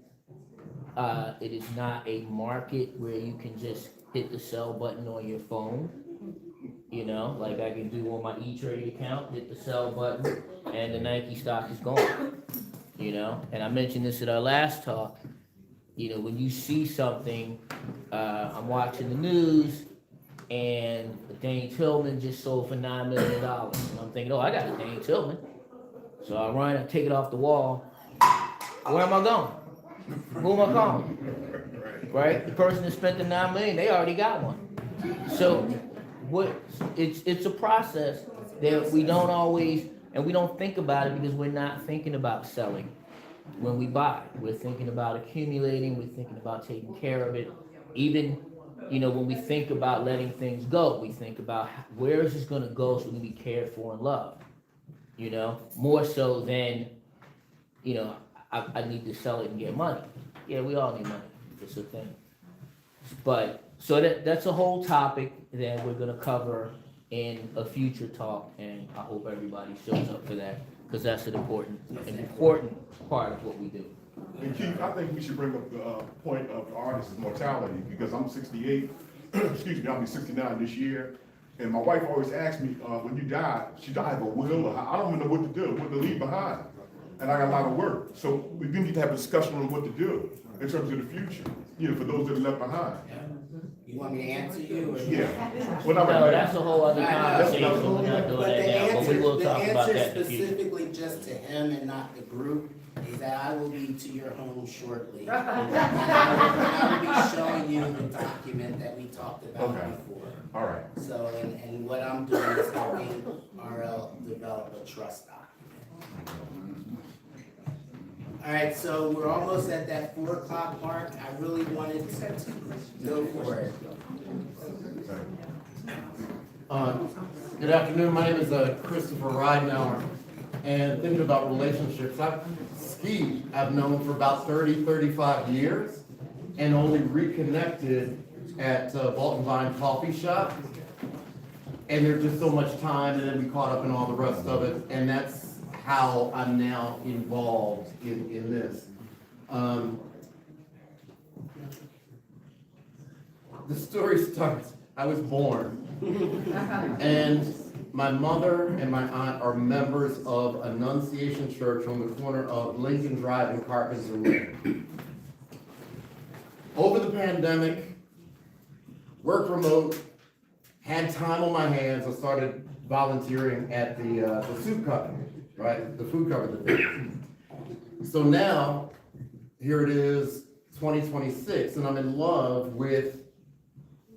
It is not a market where you can just hit the sell button on your phone. You know, like I can do on my E-Trade account, hit the sell button, and the Nike stock is gone. You know, and I mentioned this at our last talk. You know, when you see something, I'm watching the news, and Dane Tillman just sold for $9 million. And I'm thinking, oh, I got a Dane Tillman. So I run and take it off the wall. Where am I going? Who am I calling? Right? The person that spent the $9 million, they already got one. So it's a process that we don't always, and we don't think about it because we're not thinking about selling when we buy. We're thinking about accumulating, we're thinking about taking care of it. Even, you know, when we think about letting things go, we think about where is this gonna go so we can be cared for and loved. You know, more so than, you know, I need to sell it and get money. Yeah, we all need money, it's a thing. But, so that's a whole topic that we're gonna cover in a future talk, and I hope everybody shows up for that, because that's an important part of what we do.
And Keith, I think we should bring up the point of the artist's mortality, because I'm 68, excuse me, I'll be 69 this year. And my wife always asks me, when you die, should I have a will? Or I don't even know what to do, what to leave behind. And I got a lot of work. So we do need to have a discussion on what to do in terms of the future, you know, for those that are left behind.
You want me to answer you? Or?
Yeah. Well, not right
No,
now.
that's a whole other conversation, we're not doing that now, but we will talk about that in the future.
Specifically just to him and not the group is that I will be to your home shortly. I will be showing you the document that we talked about before.
All right.
So, and what I'm doing is helping RL develop a trust document. All right, so we're almost at that 4 o'clock mark. I really wanted to go for it.
Good afternoon, my name is Christopher Ridenauer, and thinking about relationships, Steve I've known for about 35 years, and only reconnected at Vault and Vine Coffee Shop, and there's just so much time, and then we caught up in all the rest of it, and that's how I'm now involved in this. The story starts, I was born, and my mother and my aunt are members of Annunciation Church on the corner of Lincoln Drive and Carpenter Lane. Over the pandemic, worked remote, had time on my hands, I started volunteering at the soup company, right? The food cover division. So now, here it is, 2026, and I'm in love with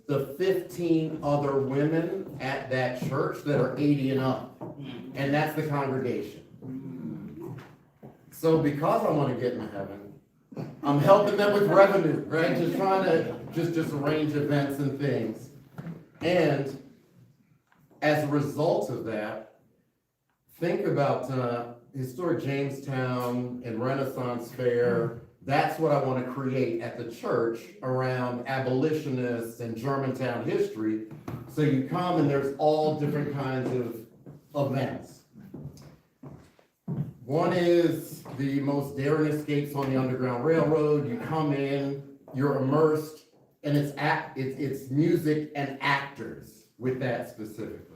the 15 other women at that church that are 80 and up. And that's the congregation. So because I want to get into heaven, I'm helping them with revenue, right? Just trying to just arrange events and things. And as a result of that, think about historic Jamestown and Renaissance Fair. That's what I want to create at the church around abolitionists and Germantown history. So you come and there's all different kinds of events. One is the most daring escapes on the Underground Railroad. You come in, you're immersed, and it's music and actors with that specifically.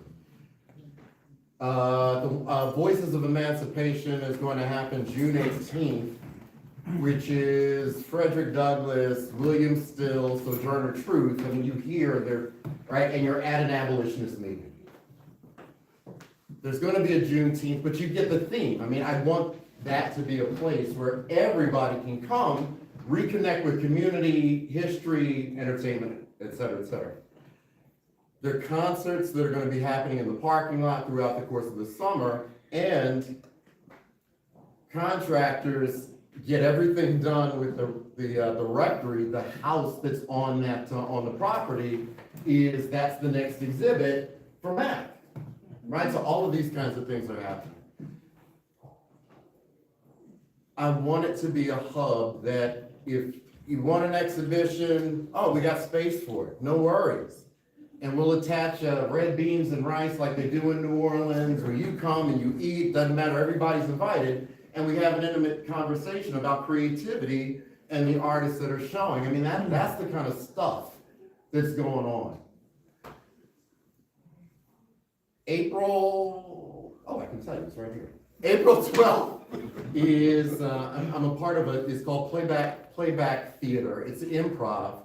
The Voices of Emancipation is going to happen June 18th, which is Frederick Douglass, William Still, Sojourner Truth, and you hear they're, right, and you're at an abolitionist meeting. There's going to be a Juneteenth, but you get the theme. I mean, I want that to be a place where everybody can come, reconnect with community, history, entertainment, et cetera, et cetera. There are concerts that are going to be happening in the parking lot throughout the course of the summer, and contractors get everything done with the rectory. The house that's on that on the property that's the next exhibit for MAAC, right? So all of these kinds of things are happening. I want it to be a hub that if you want an exhibition, oh, we got space for it, no worries. And we'll attach red beans and rice like they do in New Orleans, where you come and you eat, doesn't matter, everybody's invited, and we have an intimate conversation about creativity and the artists that are showing. I mean, that's the kind of stuff that's going on. I can tell you, it's right here. April 12th is, I'm a part of it's called Playback Theater. It's improv.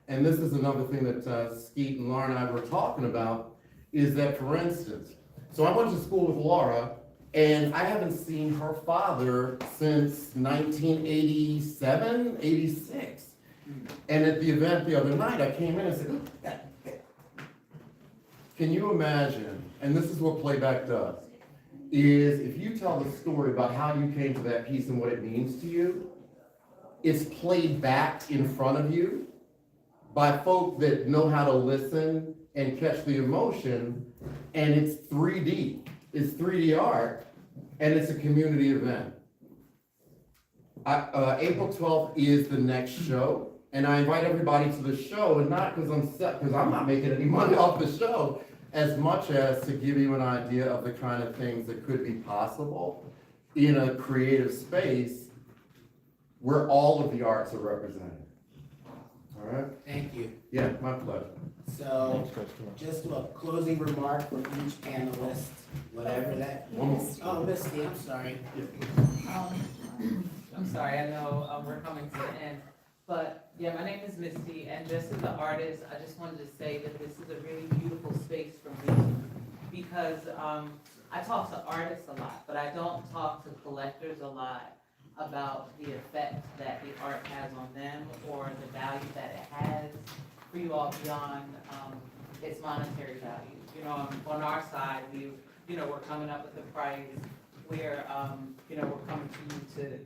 And this is another thing that Skeet and Laura and I were talking about, is that, for instance, so I went to school with Laura, and I haven't seen her father since 1987, 86. And at the event the other night, I came in and said, can you imagine, and this is what playback does, is if you tell the story about how you came to that piece and what it means to you, it's played back in front of you by folk that know how to listen and catch the emotion, and it's 3D. It's 3D art, and it's a community event. April 12th is the next show, and I invite everybody to the show, and not because I'm not making any money off the show, as much as to give you an idea of the kind of things that could be possible in a creative space where all of the arts are represented. All right?
Thank you.
Yeah, my pleasure.
So, just a closing remark from each panelist, whatever that. Oh, Misty, I'm sorry.
I'm sorry, I know we're coming to the end, but yeah, my name is Misty, and just as an artist, I just wanted to say that this is a really beautiful space for me, because I talk to artists a lot, but I don't talk to collectors a lot about the effect that the art has on them, or the value that it has for you all beyond its monetary value. You know, on our side, we're coming up with a price where, we're coming to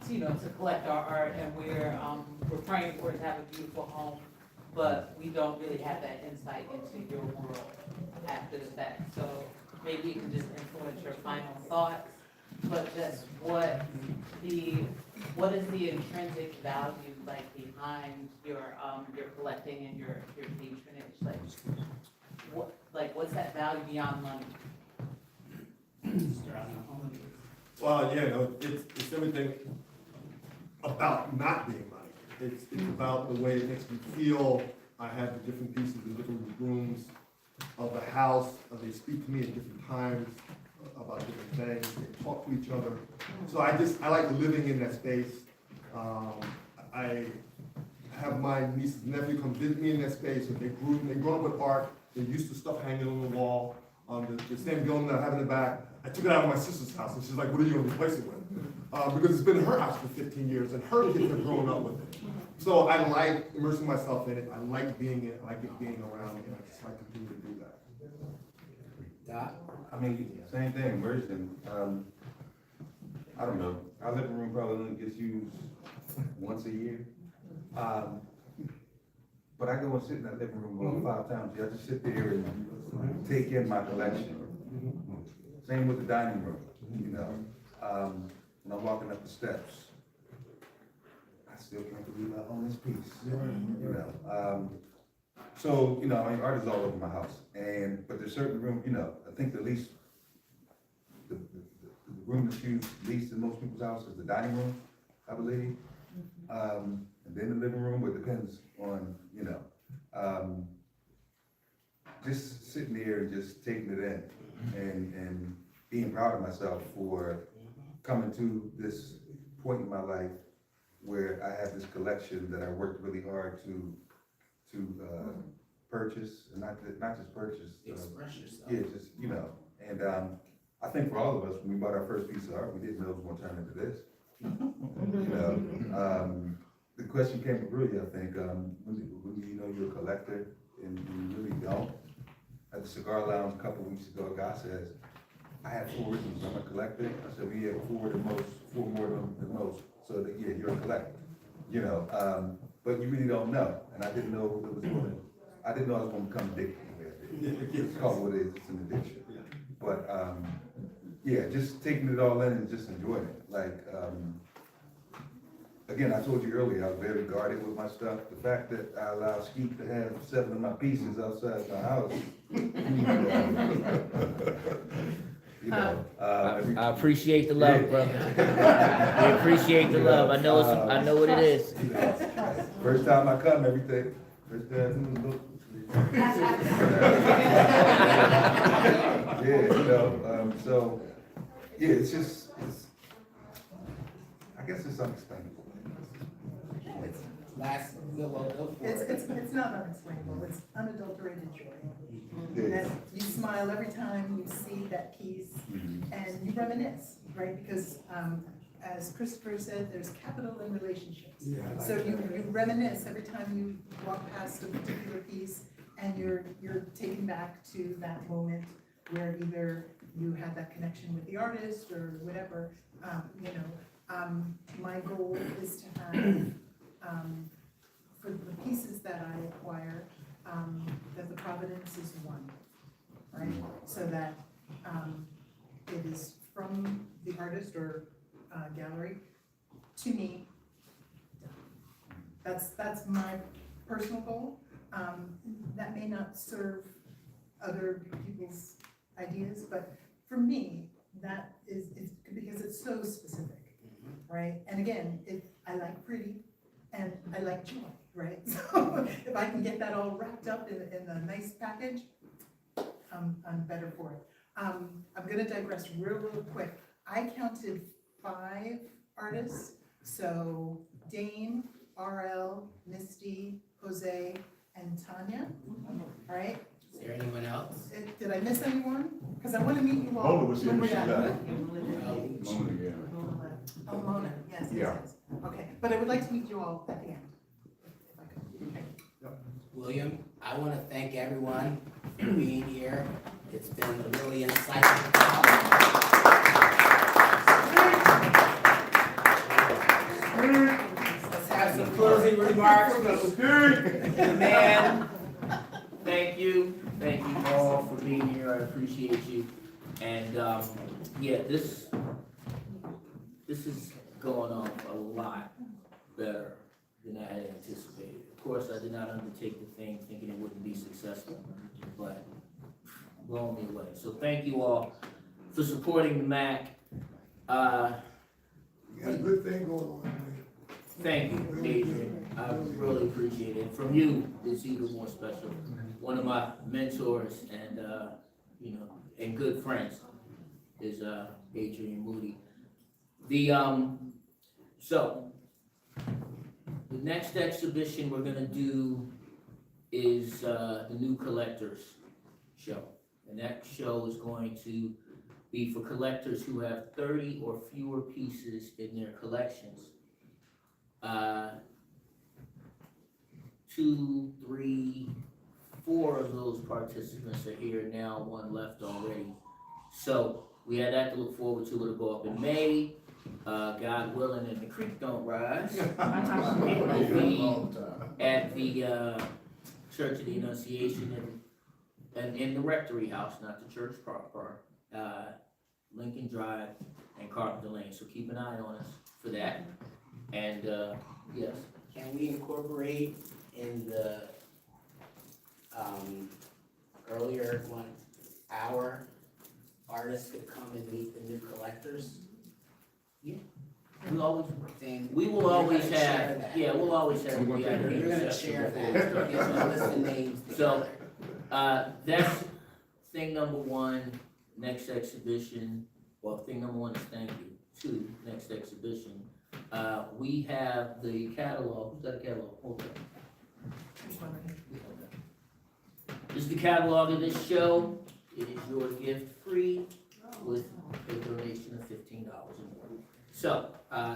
you to collect our art, and we're praying for it to have a beautiful home, but we don't really have that insight into your world after the fact. So maybe you can just influence your final thoughts, but just what is the intrinsic value behind your collecting and your patronage? What's that value beyond money?
Well, yeah, no, it's everything. about not being money. It's about the way it makes me feel. I have the different pieces in different rooms of the house. They speak to me at different times about different things. They talk to each other. So I like living in that space. I have my nieces and nephew come visit me in that space, and they grew up with art. They're used to stuff hanging on the wall. The same building that I have in the back, I took it out of my sister's house, and she's like, what are you gonna replace it with? Because it's been in her house for 15 years, and her kids have grown up with it. So I like immersing myself in it, I like being in it, I like it being around it, and I just like to continue to do that.
Doc?
I mean, same thing, immersion. I don't know, our living room probably only gets used once a year. But I go and sit in that living room about 5 times. I just sit there and take in my collection. Same with the dining room, you know. When I'm walking up the steps, I still can't believe I own this piece, you know. So, you know, I mean, art is all over my house. But there's certain rooms, you know, I think the room that's used least in most people's house is the dining room, I believe. And then the living room, but it depends on, you know, just sitting there and just taking it in and being proud of myself for coming to this point in my life where I have this collection that I worked really hard to purchase, and not just purchase.
Express yourself.
Yeah, just, you know, and I think for all of us, when we bought our first piece of art, we didn't know it was gonna turn into this. You know, the question came up really, I think, when do you know you're a collector and you really don't? At the cigar lounge a couple weeks ago, a guy says, I have 4 originals, I'm a collector. I said, we have 4 more than most. So that, yeah, you're a collector, you know, but you really don't know. And I didn't know I was gonna become addicted. It's called what it is, it's an addiction. But, yeah, just taking it all in and just enjoying it. Like, again, I told you earlier, I was very guarded with my stuff. The fact that I allowed Skeet to have 7 of my pieces outside my house. You know,
I appreciate the love, brother. We appreciate the love. I know what it is.
You know, first time I come, everything. First time, look. Yeah, you know, so, yeah, it's just, I guess it's unexplainable.
Last, go for it.
It's not unexplainable, it's unadulterated joy.
Yeah.
And you smile every time you see that piece, and you reminisce, right? Because, as Christopher said, there's capital in relationships.
Yeah, I like
So
that.
you reminisce every time you walk past a particular piece, and you're taken back to that moment where either you had that connection with the artist or whatever. You know, my goal is to have, for the pieces that I acquire, that the provenance is one, right? So that it is from the artist or gallery to me. That's my personal goal. That may not serve other people's ideas, but for me, that is because it's so specific, right? And again, I like pretty and I like joy, right? So if I can get that all wrapped up in a nice package, I'm better for it. I'm gonna digress real quick. I counted 5 artists, so Dane, RL, Misty, Jose, and Tanya, all right?
Is there anyone else?
Did I miss anyone? Because I want to meet you all.
Mona was here,
when we're
she
done.
left.
Mona, yeah.
Oh, Mona, yes,
Yeah.
yes. Okay, but I would like to meet you all at the end, if I could. Okay.
William, I want to thank everyone for being here. It's been a really insightful talk. Let's have some closing remarks from the man.
Thank you all for being here, I appreciate you. And, yeah, this is going on a lot better than I had anticipated. Of course, I did not undertake the thing thinking it wouldn't be successful, but blown me away. So thank you all for supporting the MAAC.
You got a good thing going on, man.
Thank you, Adrian. I really appreciate it. From you, it's even more special. One of my mentors and, you know, and good friends is, Adrian Moody. So, the next exhibition we're gonna do is, the new Collectors Show. And that show is going to be for collectors who have 30 or fewer pieces in their collections. 2, 3, 4 of those participants are here now, 1 left already. So we had that to look forward to. It'll go up in May. God willing, and the creek don't rise. It will be at the Church of the Annunciation and in the Rectory House, not the church proper, Lincoln Drive and Carpenter Lane. So keep an eye on us for that. And yes.
Can we incorporate in the, earlier one, our artists could come and meet the new collectors?
We always,
Then
we will
you're
always
gonna share
have,
that.
yeah, we'll always have.
You're gonna share that, you're gonna list the names
So,
together.
that's thing number 1, next exhibition, well, thing number 1 is thank you. 2, next exhibition. We have the catalog, who's got a catalog? Hold on. This is the catalog of this show. It is your gift free with a donation of $15 or more. So,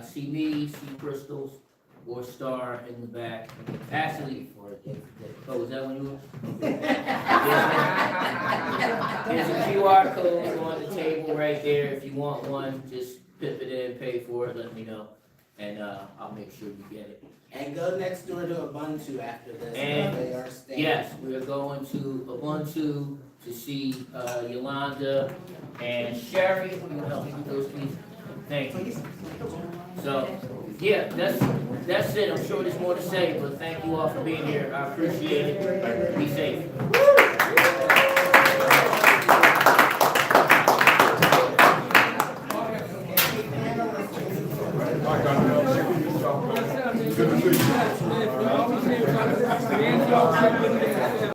see me, see Crystals, or Star in the back. Actually, oh, is that one you want? There's a QR code on the table right there. If you want one, just pip it in, pay for it, let me know, and I'll make sure you get it.
And go next door to Ubuntu after this,
And
they are staying.
yes, we are going to Ubuntu to see Yolanda and Sherry. If you can help me with those, please. Thank you. So, yeah, that's it. I'm sure there's more to say, but thank you all for being here. I appreciate it. Be safe.
Good to see you.